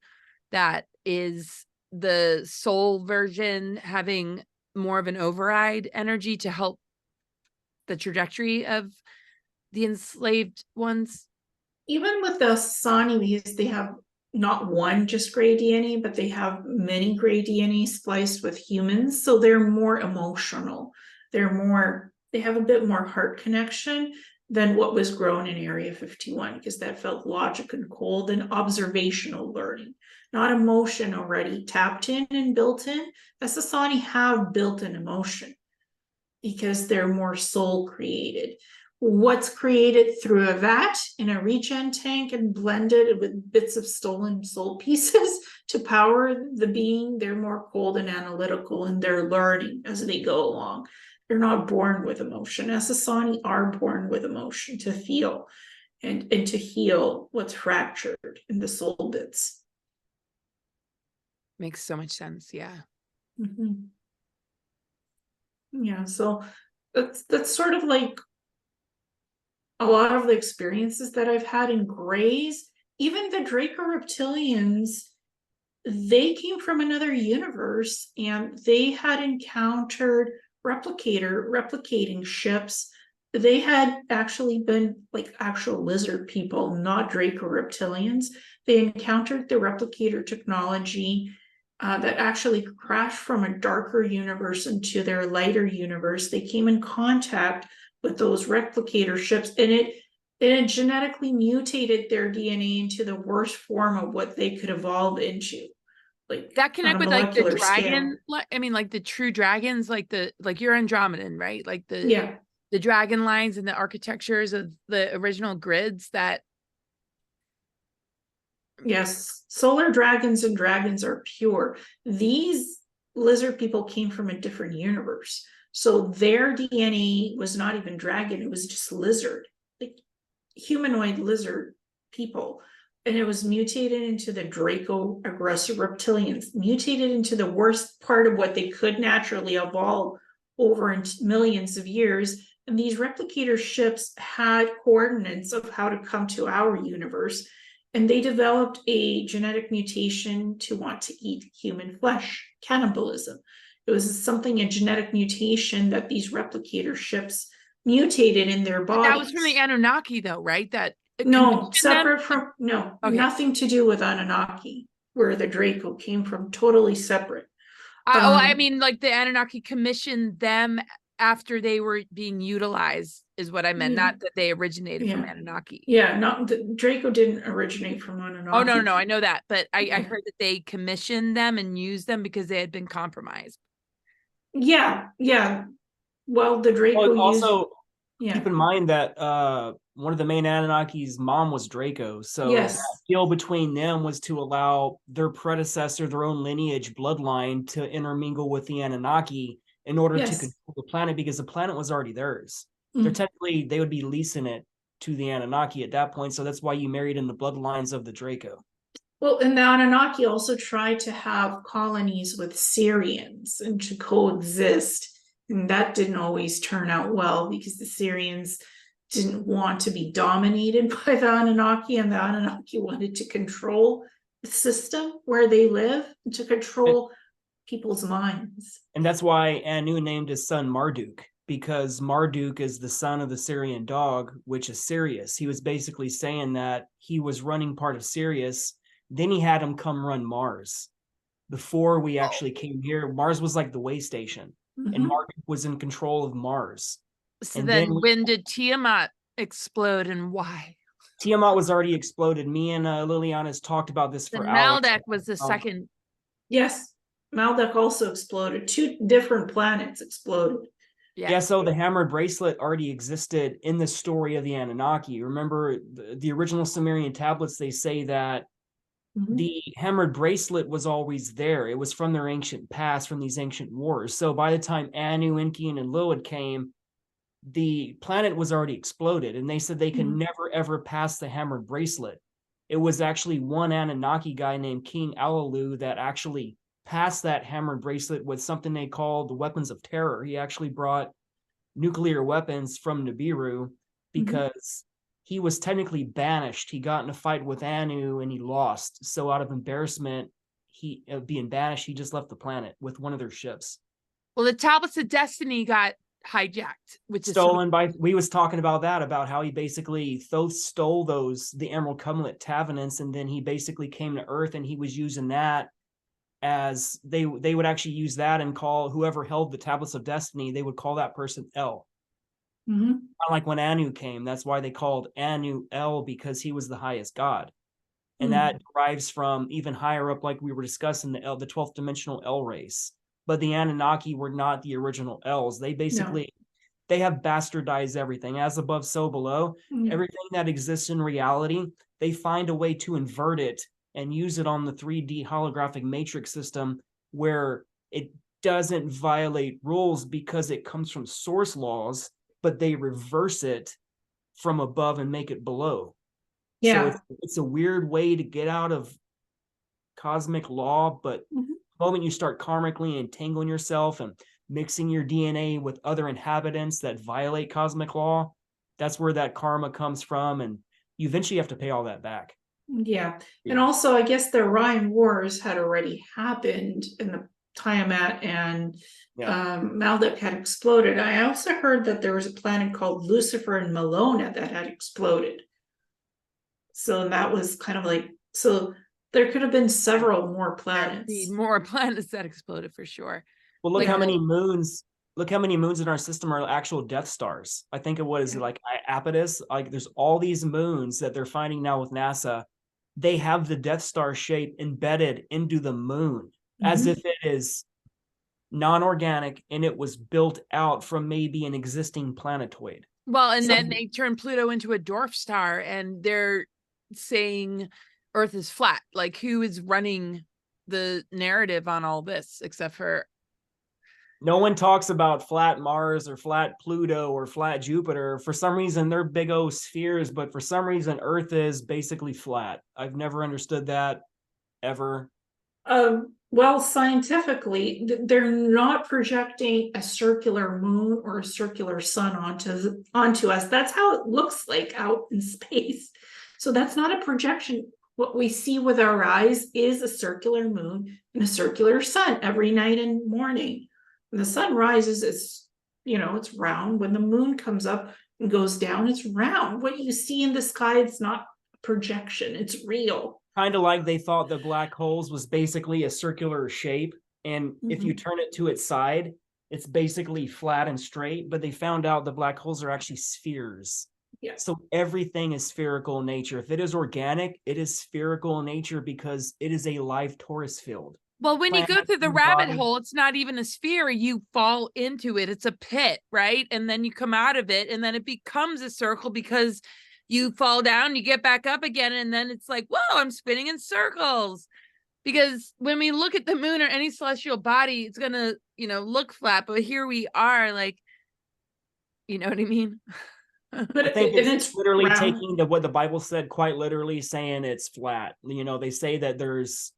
that is the soul version, having more of an override energy to help the trajectory of the enslaved ones? Even with the Sani, because they have not one just gray DNA, but they have many gray DNA spliced with humans, so they're more emotional. They have a bit more heart connection than what was grown in Area 51, because that felt logic and cold and observational learning, not emotion already tapped in and built in. The Sasani have built-in emotion because they're more soul created. What's created through a vat in a regen tank and blended with bits of stolen soul pieces to power the being, they're more cold and analytical, and they're learning as they go along. They're not born with emotion. Asasani are born with emotion to feel and to heal what's fractured in the soul bits. Makes so much sense. Yeah. Mm-hmm. Yeah, so that's sort of like a lot of the experiences that I've had in grays. Even the Draco reptilians, they came from another universe, and they had encountered replicating ships. They had actually been like actual lizard people, not Draco reptilians. They encountered the replicator technology that actually crashed from a darker universe into their lighter universe. They came in contact with those replicator ships, and it genetically mutated their DNA into the worst form of what they could evolve into. Like that connect with like the dragon, scale. I mean, like the true dragons, like you're Andromedan, right? Like the dragon lines and the architectures of the original grids that. Yes, solar dragons and dragons are pure. These lizard people came from a different universe. So their DNA was not even dragon, it was just lizard, like humanoid lizard people. And it was mutated into the Draco aggressive reptilians, mutated into the worst part of what they could naturally evolve over millions of years. And these replicator ships had coordinates of how to come to our universe. And they developed a genetic mutation to want to eat human flesh, cannibalism. It was a genetic mutation that these replicator ships mutated in their bodies. That was from the Anunnaki, though, right? No, separate from, no, okay. Nothing to do with Anunnaki, where the Draco came from, totally separate. I mean, like the Anunnaki commissioned them after they were being utilized, is what I meant, not that they originated from Anunnaki. Yeah, Draco didn't originate from Anunnaki. Oh, no, I know that, but I heard that they commissioned them and used them because they had been compromised. Yeah. Well, the Draco also keep in mind that one of the main Anunnaki's mom was Draco, so yes. The deal between them was to allow their predecessor, their own lineage bloodline, to intermingle with the Anunnaki in order to control the planet, because the planet was already theirs. They're technically, they would be leasing it to the Anunnaki at that point, so that's why you married in the bloodlines of the Draco. Well, and the Anunnaki also tried to have colonies with Syrians and to coexist, and that didn't always turn out well because the Syrians didn't want to be dominated by the Anunnaki, and the Anunnaki wanted to control the system where they live and to control people's minds. And that's why Anu named his son Marduk, because Marduk is the son of the Syrian dog, which is Sirius. He was basically saying that he was running part of Sirius. Then he had him come run Mars. Before we actually came here, Mars was like the way station, and Marduk was in control of Mars. So then when did Tiamat explode, and why? Tiamat was already exploded. Me and Liliana's talked about this for hours. Maldek was the second. Yes. Maldek also exploded. 2 different planets exploded. Yeah, so the hammered bracelet already existed in the story of the Anunnaki. Remember the original Sumerian tablets, they say that the hammered bracelet was always there. It was from their ancient past, from these ancient wars. So by the time Anu, Enki, and Lilith came, the planet was already exploded, and they said they can never ever pass the hammered bracelet. It was actually one Anunnaki guy named King Alalu that actually passed that hammered bracelet with something they called the weapons of terror. He actually brought nuclear weapons from Nibiru because he was technically banished. He got in a fight with Anu and he lost. So out of embarrassment, he being banished, he just left the planet with one of their ships. Well, the tablets of destiny got hijacked, which is stolen by, we was talking about that, about how he basically Thoth stole the Emerald Cumulate Tavenants, and then he basically came to Earth and he was using that as they would actually use that and call whoever held the tablets of destiny, they would call that person El. Like when Anu came, that's why they called Anu El, because he was the highest god. And that derives from even higher up, like we were discussing, the 12th dimensional El race. But the Anunnaki were not the original Els. They basically they have bastardized everything. As above, so below. Everything that exists in reality, they find a way to invert it and use it on the 3D holographic matrix system where it doesn't violate rules because it comes from source laws, but they reverse it from above and make it below. Yeah. So it's a weird way to get out of cosmic law, but the moment you start karmically entangling yourself and mixing your DNA with other inhabitants that violate cosmic law, that's where that karma comes from, and you eventually have to pay all that back. Yeah. And also, I guess the Orion Wars had already happened in the Tiamat, and Maldek had exploded. I also heard that there was a planet called Lucifer and Melona that had exploded. So that was kind of like, so there could have been several more planets. More planets that exploded for sure. Well, look how many moons. Look how many moons in our system are actual Death Stars. I think it was like Iapetus. Like there's all these moons that they're finding now with NASA. They have the Death Star shape embedded into the moon as if it is non-organic and it was built out from maybe an existing planetoid. Well, and then they turn Pluto into a dwarf star, and they're saying Earth is flat. Like, who is running the narrative on all this except for... No one talks about flat Mars or flat Pluto or flat Jupiter. For some reason, they're big old spheres, but for some reason, Earth is basically flat. I've never understood that ever. Well, scientifically, they're not projecting a circular moon or a circular sun onto us. That's how it looks like out in space. So that's not a projection. What we see with our eyes is a circular moon and a circular sun every night and morning. When the sun rises, it's round. When the moon comes up and goes down, it's round. What you see in the sky, it's not projection, it's real. Kind of like they thought the black holes was basically a circular shape, and if you turn it to its side, it's basically flat and straight, but they found out the black holes are actually spheres. Yeah. So everything is spherical in nature. If it is organic, it is spherical in nature because it is a live torus field. Well, when you go through the rabbit hole, it's not even a sphere. You fall into it. It's a pit, right? And then you come out of it, and then it becomes a circle because you fall down, you get back up again, and then it's like, whoa, I'm spinning in circles. Because when we look at the moon or any celestial body, it's going to, look flat. But here we are, like, you know what I mean? But I think it's literally taking what the Bible said, quite literally saying it's flat. They say that there's...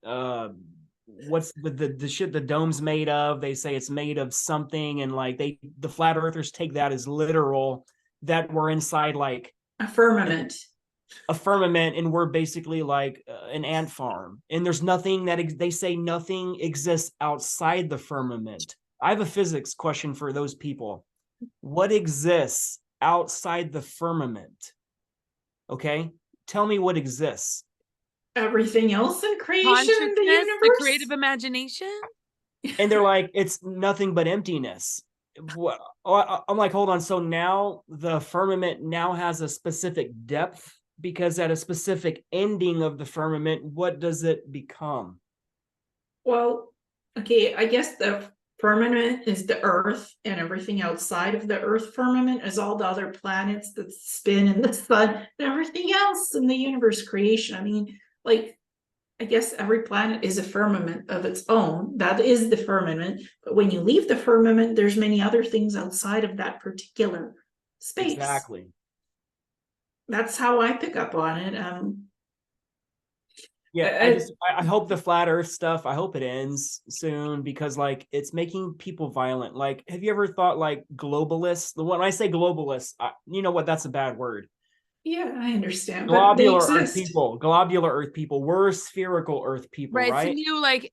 what's the shit the dome's made of, they say it's made of something, and like the flat earthers take that as literal, that we're inside like a firmament, and we're basically like an ant farm, and there's nothing they say nothing exists outside the firmament. I have a physics question for those people. What exists outside the firmament? Okay, tell me what exists. Everything else in creation, in the universe, the creative imagination. And they're like, it's nothing but emptiness. I'm like, hold on. So now the firmament now has a specific depth, because at a specific ending of the firmament, what does it become? Well, Okay, I guess the firmament is the Earth, and everything outside of the Earth firmament is all the other planets that spin in the sun and everything else in the universe creation. I mean, like, I guess every planet is a firmament of its own. That is the firmament. But when you leave the firmament, there's many other things outside of that particular space. Exactly. That's how I pick up on it. Yeah, I hope the flat earth stuff, I hope it ends soon, because like it's making people violent. Like, have you ever thought like globalists? When I say globalists, you know what, that's a bad word. Yeah, I understand, but they exist. Globular earth people, we're spherical earth people, Right. right? It's a new like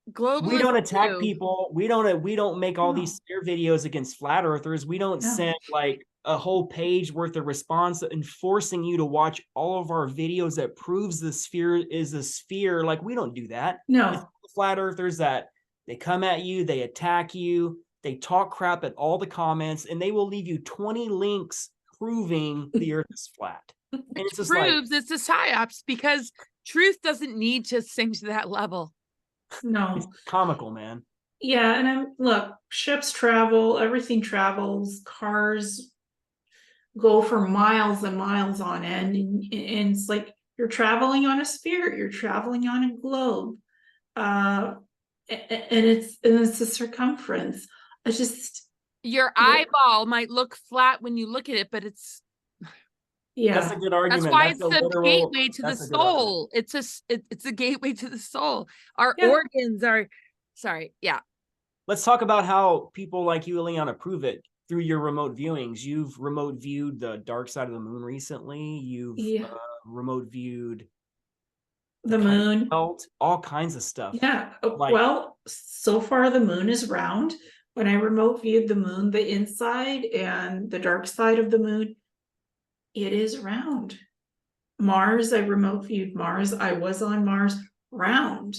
We globalist don't attack view. people. We don't make all No. these scare videos against flat earthers. We don't No. send like a whole page worth of response enforcing you to watch all of our videos that proves the sphere is a sphere. Like, we don't do that. It's No. the flat earthers that they come at you, they attack you, they talk crap at all the comments, and they will leave you 20 links proving the earth is flat. And it's just like, Proves it's a psyops because truth doesn't need to sink to that level. it's No. comical, man. Yeah, and look, ships travel, everything travels, cars go for miles and miles on end, and it's like you're traveling on a sphere, you're traveling on a globe. And it's a circumference. It's just, Your eyeball might look flat when you look at it, but it's That's a yeah. good that's argument. why That's it's a the literal. gateway to the That's a good argument. soul. It's a gateway to the soul. Our Yeah. organs are sorry, yeah. Let's talk about how people like you, Ileana, prove it through your remote viewings. You've remote viewed the dark side of the moon recently. You've Yeah. remote viewed The moon. belt, all kinds of stuff. Yeah. Like, Well, so far the moon is round. When I remote viewed the moon, the inside and the dark side of the moon, it is round. Mars, I remote viewed Mars. I was on Mars, round.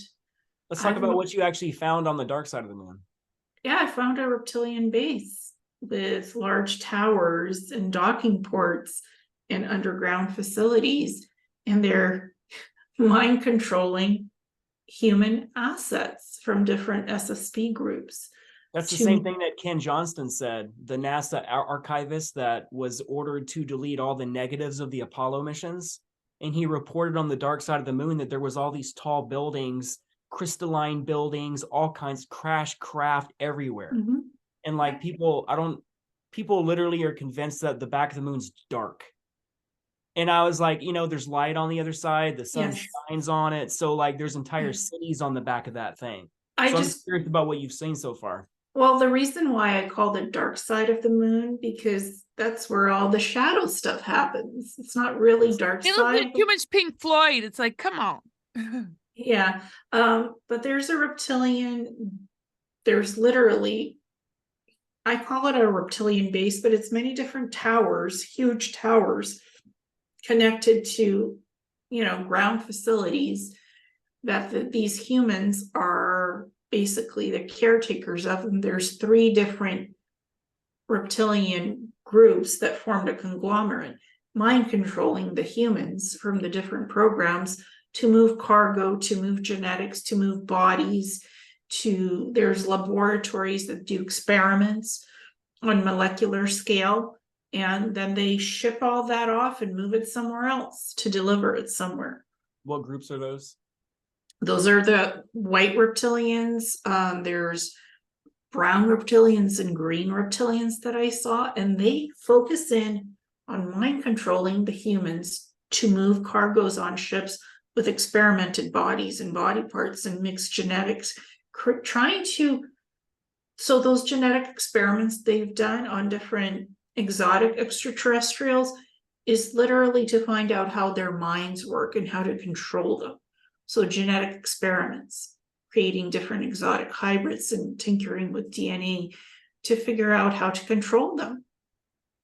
let's talk I've about what you actually found on the dark side of the moon. Yeah, I found a reptilian base with large towers and docking ports and underground facilities, and they're mind controlling human assets from different SSP groups. That's the same thing that Ken Johnston said, the NASA archivist that was ordered to delete all the negatives of the Apollo missions. And he reported on the dark side of the moon that there was all these tall buildings, crystalline buildings, all kinds, crash craft everywhere. Mm-hmm. And like people literally are convinced that the back of the moon's dark. And I was like, there's light on the other side, the sun shines on it. So like there's entire cities on the back of that thing. I'm just curious about what you've seen so far. Well, the reason why I call the dark side of the moon, because that's where all the shadow stuff happens. It's not really dark It side. looks like too much Pink Floyd. It's like, come on. Yeah. But there's a reptilian, there's literally, I call it a reptilian base, but it's many different towers, huge towers connected to, ground facilities that these humans are basically the caretakers of. And there's 3 different reptilian groups that formed a conglomerate, mind controlling the humans from the different programs to move cargo, to move genetics, to move bodies, there's laboratories that do experiments on molecular scale, and then they ship all that off and move it somewhere else to deliver it somewhere. What groups are those? Those are the white reptilians. There's brown reptilians and green reptilians that I saw, and they focus in on mind controlling the humans to move cargoes on ships with experimented bodies and body parts and mixed genetics, so those genetic experiments they've done on different exotic extraterrestrials is literally to find out how their minds work and how to control them. So genetic experiments, creating different exotic hybrids and tinkering with DNA to figure out how to control them,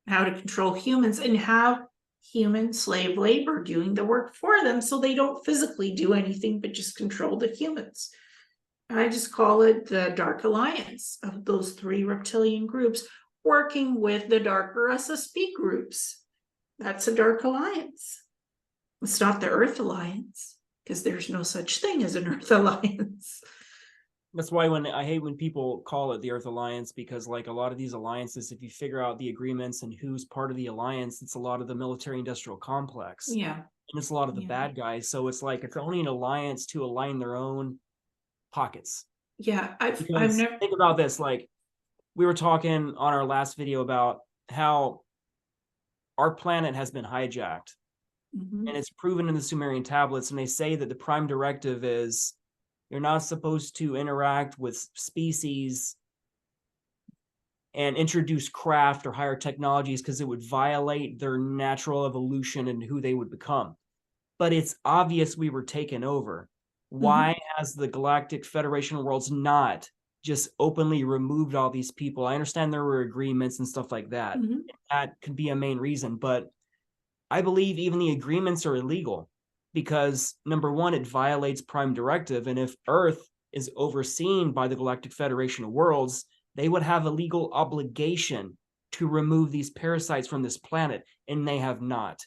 how to control humans, and have human slave labor doing the work for them so they don't physically do anything but just control the humans. I just call it the Dark Alliance of those 3 reptilian groups working with the darker SSP groups. That's a Dark Alliance. It's not the Earth Alliance, because there's no such thing as an Earth Alliance. That's why when I hate when people call it the Earth Alliance, because like a lot of these alliances, if you figure out the agreements and who's part of the alliance, it's a lot of the military industrial complex. Yeah. And it's a lot of the bad guys. So it's like it's only an alliance to align their own pockets. Yeah. I've Because never. think about this, like we were talking on our last video about how our planet has been hijacked. Mhm. And it's proven in the Sumerian tablets. And they say that the prime directive is you're not supposed to interact with species and introduce craft or higher technologies because it would violate their natural evolution and who they would become. But it's obvious we were taken over. Why has the Galactic Federation of Worlds not just openly removed all these people? I understand there were agreements and stuff like that. Mhm. That could be a main reason, but I believe even the agreements are illegal because number one, it violates prime directive. And if Earth is overseen by the Galactic Federation of Worlds, they would have a legal obligation to remove these parasites from this planet, and they have not.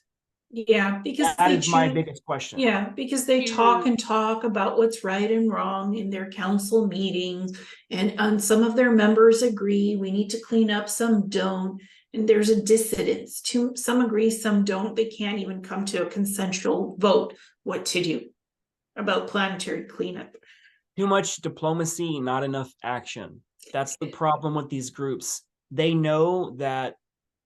Yeah, because That they is my choose. biggest question. Yeah, because they talk and talk about what's right and wrong in their council meetings, and some of their members agree we need to clean up, some don't, and there's a dissidence. Some agree, some don't. They can't even come to a consensual vote what to do about planetary cleanup. Too much diplomacy, not enough action. That's the problem with these groups. They know that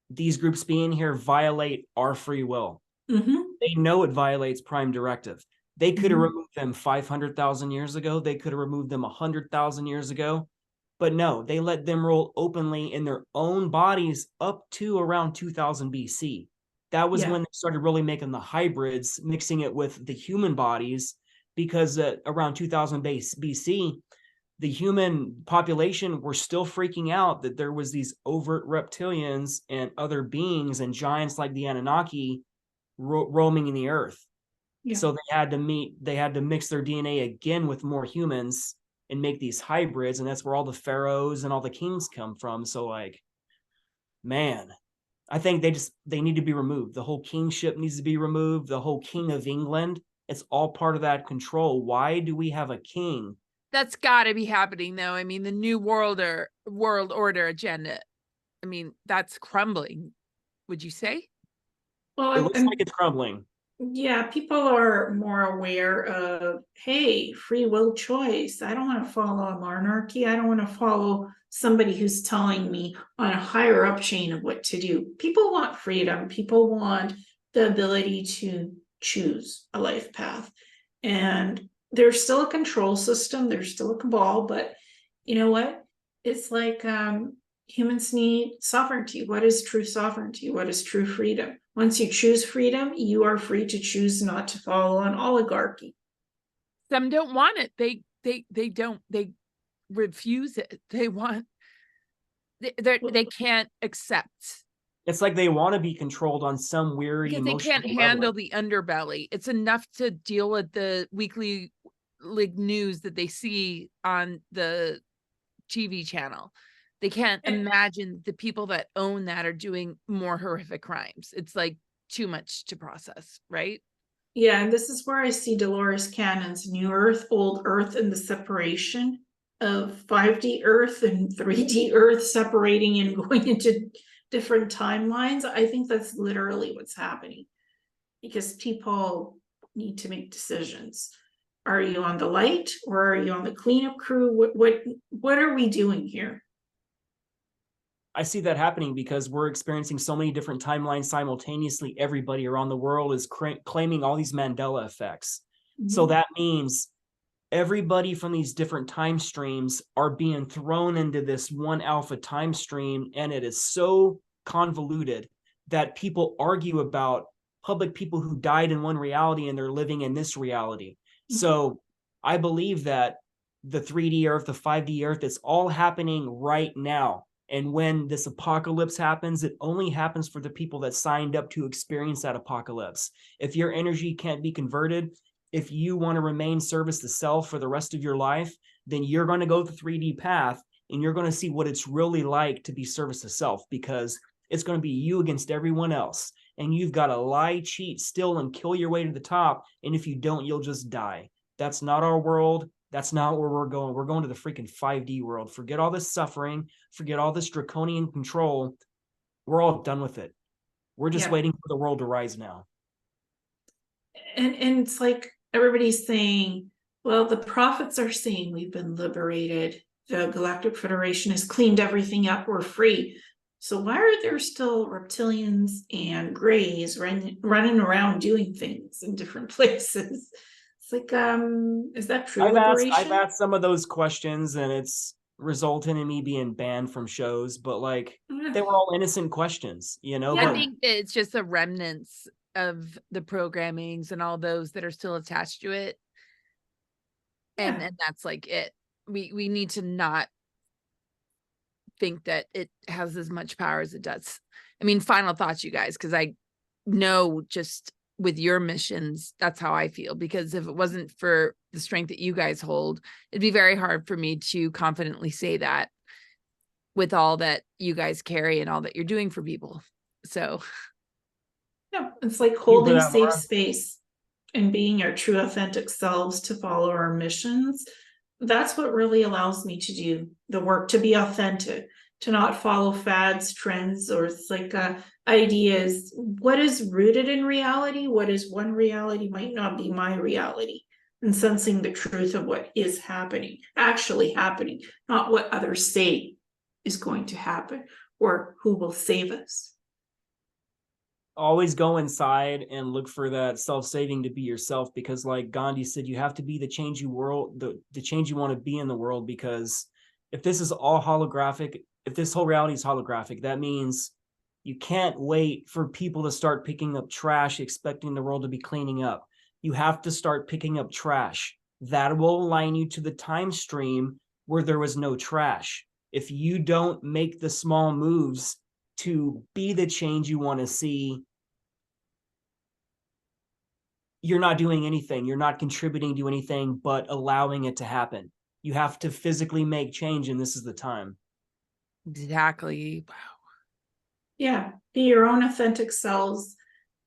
these groups being here violate our free will. They know it violates prime directive. They could have removed them 500,000 years ago. They could have removed them 100,000 years ago. But no, they let them roll openly in their own bodies up to around 2000 BC. That was when they started really making the hybrids, mixing it with the human bodies, because around 2000 BC, the human population were still freaking out that there was these overt reptilians and other beings and giants like the Anunnaki roaming in the earth. Yeah. So they had to mix their DNA again with more humans and make these hybrids. And that's where all the pharaohs and all the kings come from. So like, man, I think they need to be removed. The whole kingship needs to be removed. The whole King of England, it's all part of that control. Why do we have a king? That's got to be happening, though. I mean, the new world order agenda. I mean, that's crumbling. Would you say? Well, It looks like it's crumbling. Yeah, people are more aware of, hey, free will choice. I don't want to follow a monarchy. I don't want to follow somebody who's telling me on a higher up chain of what to do. People want freedom. People want the ability to choose a life path. And there's still a control system. There's still a cabal, but you know what? It's like humans need sovereignty. What is true sovereignty? What is true freedom? Once you choose freedom, you are free to choose not to follow an oligarchy. Some don't want it. They refuse it. They can't accept. It's like they want to be controlled on some weird because they can't handle the underbelly. It's enough to deal with the weekly news that they see on the TV channel. They can't imagine the people that own that are doing more horrific crimes. It's like too much to process, right? Yeah, and this is where I see Dolores Cannon's New Earth, Old Earth, and the separation of 5D Earth and 3D Earth separating and going into different timelines. I think that's literally what's happening because people need to make decisions. Are you on the light or are you on the cleanup crew? What are we doing here? I see that happening because we're experiencing so many different timelines simultaneously. Everybody around the world is claiming all these Mandela effects. So that means everybody from these different time streams are being thrown into this one alpha time stream, and it is so convoluted that people argue about public people who died in one reality and they're living in this reality. So I believe that the 3D Earth, the 5D Earth, it's all happening right now. And when this apocalypse happens, it only happens for the people that signed up to experience that apocalypse. If your energy can't be converted, if you want to remain service to self for the rest of your life, then you're going to go the 3D path and you're going to see what it's really like to be service to self, because it's going to be you against everyone else. And you've got to lie, cheat, steal, and kill your way to the top. And if you don't, you'll just die. That's not our world. That's not where we're going. We're going to the freaking 5D world. Forget all this suffering. Forget all this draconian control. We're all done with it. We're just waiting for the world to rise now. And it's like everybody's saying, well, the prophets are saying we've been liberated. The Galactic Federation has cleaned everything up. We're free. So why are there still reptilians and grays running around doing things in different places? It's like, is that true liberation? I've asked some of those questions, and it's resulted in me being banned from shows, but like they were all innocent questions, you know. I think it's just the remnants of the programmings and all those that are still attached to it. And that's like it. We need to not think that it has as much power as it does. I mean, final thoughts, you guys, because I know just with your missions, that's how I feel. Because if it wasn't for the strength that you guys hold, it'd be very hard for me to confidently say that with all that you guys carry and all that you're doing for people. So yeah, it's like holding safe space and being our true authentic selves to follow our missions. That's what really allows me to do the work, to be authentic, to not follow fads, trends, or it's like ideas. What is rooted in reality, what is one reality might not be my reality, and sensing the truth of what is happening, actually happening, not what others say is going to happen or who will save us. Always go inside and look for that self-saving to be yourself, because like Gandhi said, you have to be the change you the change you want to be in the world. Because if this is all holographic, if this whole reality is holographic, that means you can't wait for people to start picking up trash expecting the world to be cleaning up. You have to start picking up trash. That will align you to the time stream where there was no trash. If you don't make the small moves to be the change you want to see, you're not doing anything. You're not contributing to anything but allowing it to happen. You have to physically make change, and this is the time. Exactly. Wow. Yeah, be your own authentic selves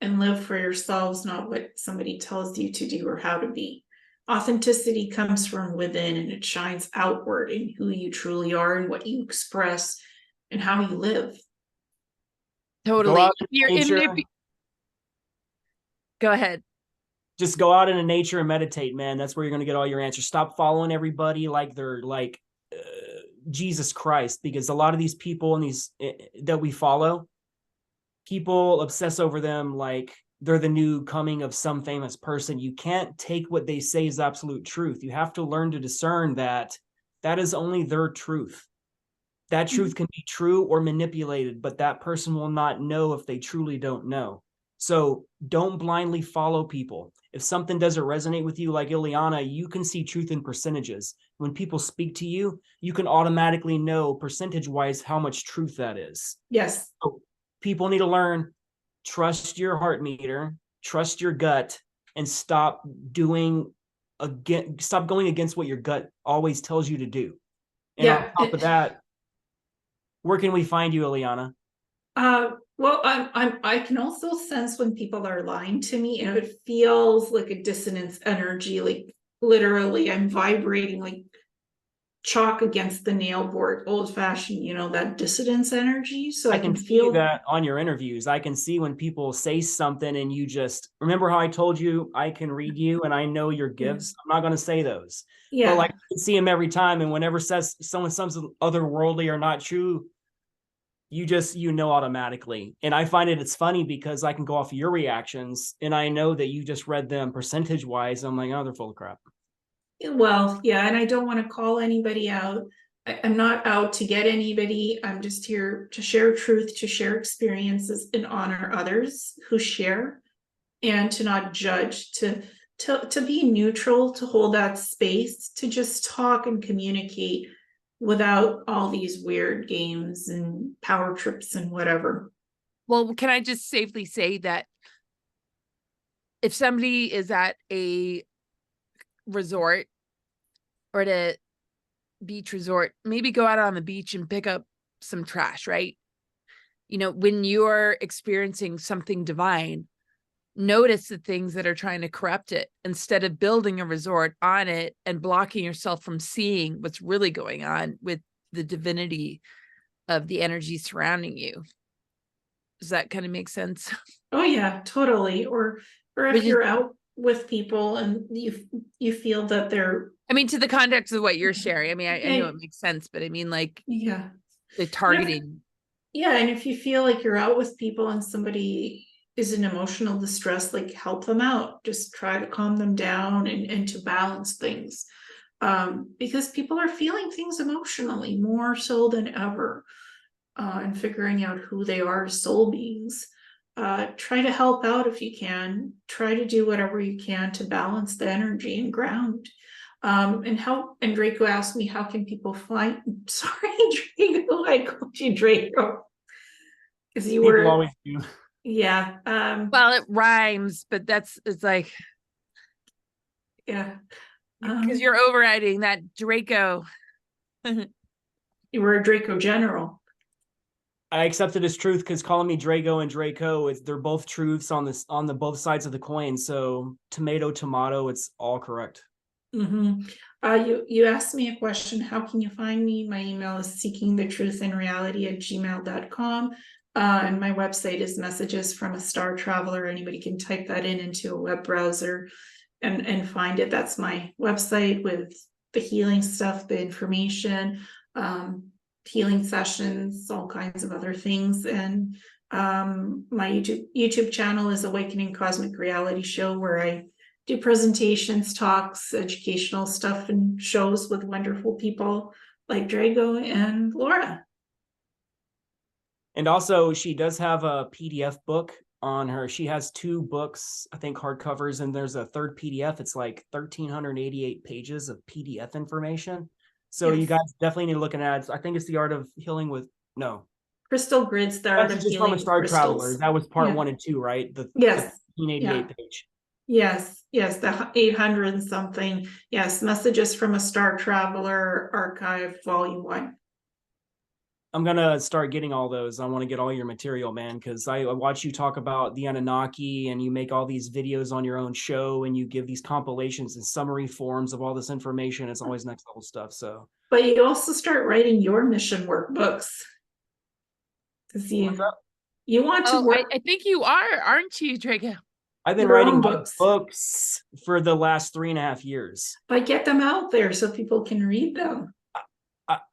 and live for yourselves, not what somebody tells you to do or how to be. Authenticity comes from within, and it shines outward in who you truly are and what you express and how you live. Totally. Go ahead. Just go out into nature and meditate, man. That's where you're going to get all your answers. Stop following everybody like they're like Jesus Christ, because a lot of these people and these that we follow, people obsess over them like they're the new coming of some famous person. You can't take what they say as absolute truth. You have to learn to discern that that is only their truth. That truth can be true or manipulated, but that person will not know if they truly don't know. So don't blindly follow people. If something doesn't resonate with you, like Ileana, you can see truth in percentages. When people speak to you, you can automatically know percentage-wise how much truth that is. Yes. So people need to learn, trust your heart meter, trust your gut, and stop going against what your gut always tells you to do. And on top of that, where can we find you, Ileana? Well, I can also sense when people are lying to me, and it feels like a dissonance energy, like literally I'm vibrating like chalk against the nail board, old fashioned, you know, that dissonance energy. So I can feel that on your interviews. I can see when people say something and you just remember how I told you I can read you and I know your gifts. I'm not going to say those. Yeah. But like I can see them every time. And whenever someone says otherworldly or not true, you know automatically. And I find it's funny because I can go off of your reactions and I know that you just read them percentage wise. I'm like, oh, they're full of crap. Well, yeah, and I don't want to call anybody out. I'm not out to get anybody. I'm just here to share truth, to share experiences, and honor others who share, and to not judge, to be neutral, to hold that space, to just talk and communicate without all these weird games and power trips and whatever. Well, can I just safely say that if somebody is at a resort or at a beach resort, maybe go out on the beach and pick up some trash, right? You know, when you're experiencing something divine, notice the things that are trying to corrupt it instead of building a resort on it and blocking yourself from seeing what's really going on with the divinity of the energy surrounding you. Does that kind of make sense? Oh yeah, totally. Or if you're out with people and you feel that they're, I mean, to the context of what you're sharing, I mean, I know it makes sense, but I mean, like, yeah, the targeting. Yeah, and if you feel like you're out with people and somebody is in emotional distress, like help them out. Just try to calm them down and to balance things. Because people are feeling things emotionally more so than ever, and figuring out who they are as soul beings. Try to help out if you can. Try to do whatever you can to balance the energy and ground. And Draco asked me, how can people find, sorry, Draco, I called you Draco. Because you People were always do. Yeah. Well, it rhymes, but it's like, Yeah. because you're overriding that Draco. You were a Draco general. I accept it as truth because calling me Drago and Draco, they're both truths on the both sides of the coin. So tomato, tomato, it's all correct. Mm-hmm. You asked me a question. How can you find me? My email is seekingthetruthinreality@gmail.com. And my website is Messages from a Star Traveler. Anybody can type that into a web browser and find it. That's my website with the healing stuff, the information, healing sessions, all kinds of other things. And my YouTube channel is Awakening Cosmic Reality Show, where I do presentations, talks, educational stuff, and shows with wonderful people like Drago and Laura. And also, she does have a PDF book on her. She has 2 books, I think hardcovers, and there's a third PDF. It's like 1,388 pages of PDF information. So you guys definitely need to look at it. I think it's The Art of Healing with, no. Crystal Grids, The Art of Messages from Healing a with Star Crystals. Traveler. That was part 1 and 2, right? The 1,388 page. Yes, the 800 and something. Yes, Messages from a Star Traveler Archive, Volume 1. I'm gonna start getting all those. I want to get all your material, man, because I watch you talk about the Anunnaki and you make all these videos on your own show and you give these compilations and summary forms of all this information. It's always next level stuff. So, but you also start writing your mission workbooks because you want to work. I think you are, aren't you, Draco? I've been writing books for the last 3.5 years. But get them out there so people can read them.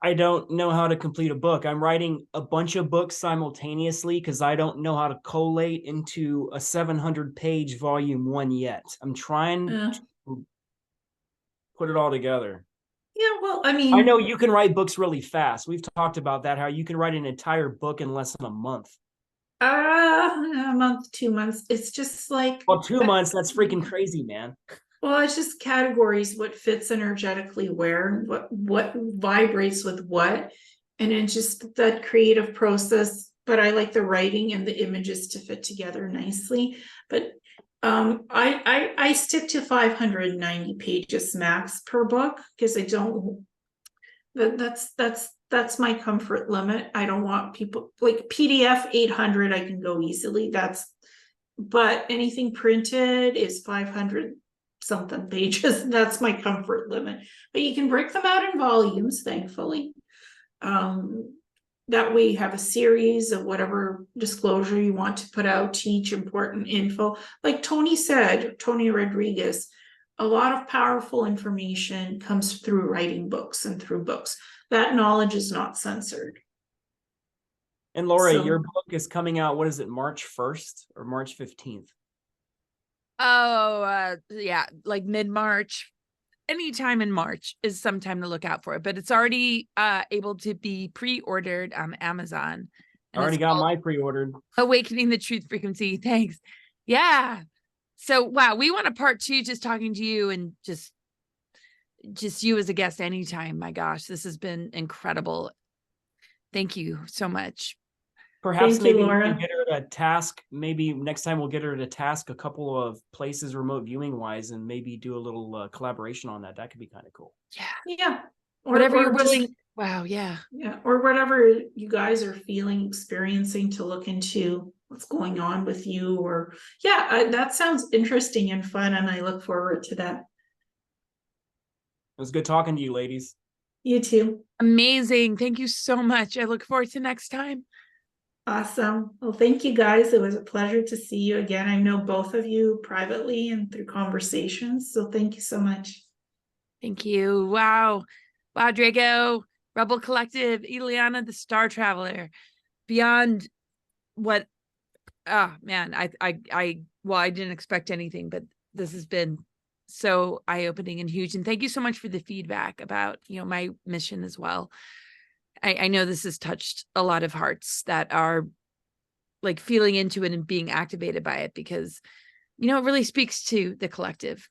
I don't know how to complete a book. I'm writing a bunch of books simultaneously because I don't know how to collate into a 700-page volume 1 yet. I'm trying to put it all together. Yeah, well, I mean, I know you can write books really fast. We've talked about that, how you can write an entire book in less than a month. A month, 2 months. It's just like, well, 2 months, that's freaking crazy, man. Well, it's just categories, what fits energetically where, what vibrates with what, and it's just that creative process. But I like the writing and the images to fit together nicely. But I stick to 590 pages max per book because I don't. That's my comfort limit. I don't want people like PDF 800. I can go easily. But anything printed is 500 something pages. That's my comfort limit. But you can break them out in volumes, thankfully. That way you have a series of whatever disclosure you want to put out, teach important info. Like Tony said, Tony Rodriguez, a lot of powerful information comes through writing books and through books. That knowledge is not censored. And Laura, your book is coming out, what is it, March 1st or March 15th? Oh, yeah, like mid-March. Anytime in March is some time to look out for it, but it's already able to be pre-ordered on Amazon. I already got my pre-ordered. Awakening the Truth Frequency. Thanks. Yeah. So, wow, we want a part 2 just talking to you and just you as a guest anytime. My gosh, this has been incredible. Thank you so much. Perhaps maybe we can get her to task. Maybe next time we'll get her to task a couple of places remote viewing wise and maybe do a little collaboration on that. That could be kind of cool. Yeah. Whatever you're willing. Wow. Yeah. Yeah. Or whatever you guys are feeling, experiencing to look into what's going on with you, or that sounds interesting and fun, and I look forward to that. It was good talking to you, ladies. You too. Amazing. Thank you so much. I look forward to next time. Awesome. Well, thank you guys. It was a pleasure to see you again. I know both of you privately and through conversations, so thank you so much. Thank you. Wow. Wow, Drago, Rebel Collective, Ileana, the Star Traveler. Beyond what, man, I didn't expect anything, but this has been so eye-opening and huge. And thank you so much for the feedback about, my mission as well. I know this has touched a lot of hearts that are like feeling into it and being activated by it, because, it really speaks to the collective.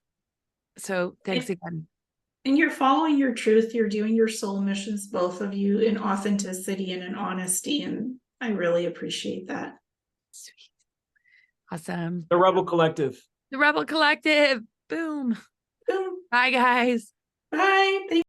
So thanks again. And you're following your truth. You're doing your soul missions, both of you, in authenticity and in honesty. And I really appreciate that. Sweet. Awesome. The Rebel Collective. The Rebel Collective. Boom. Boom. Bye, guys. Bye. Thank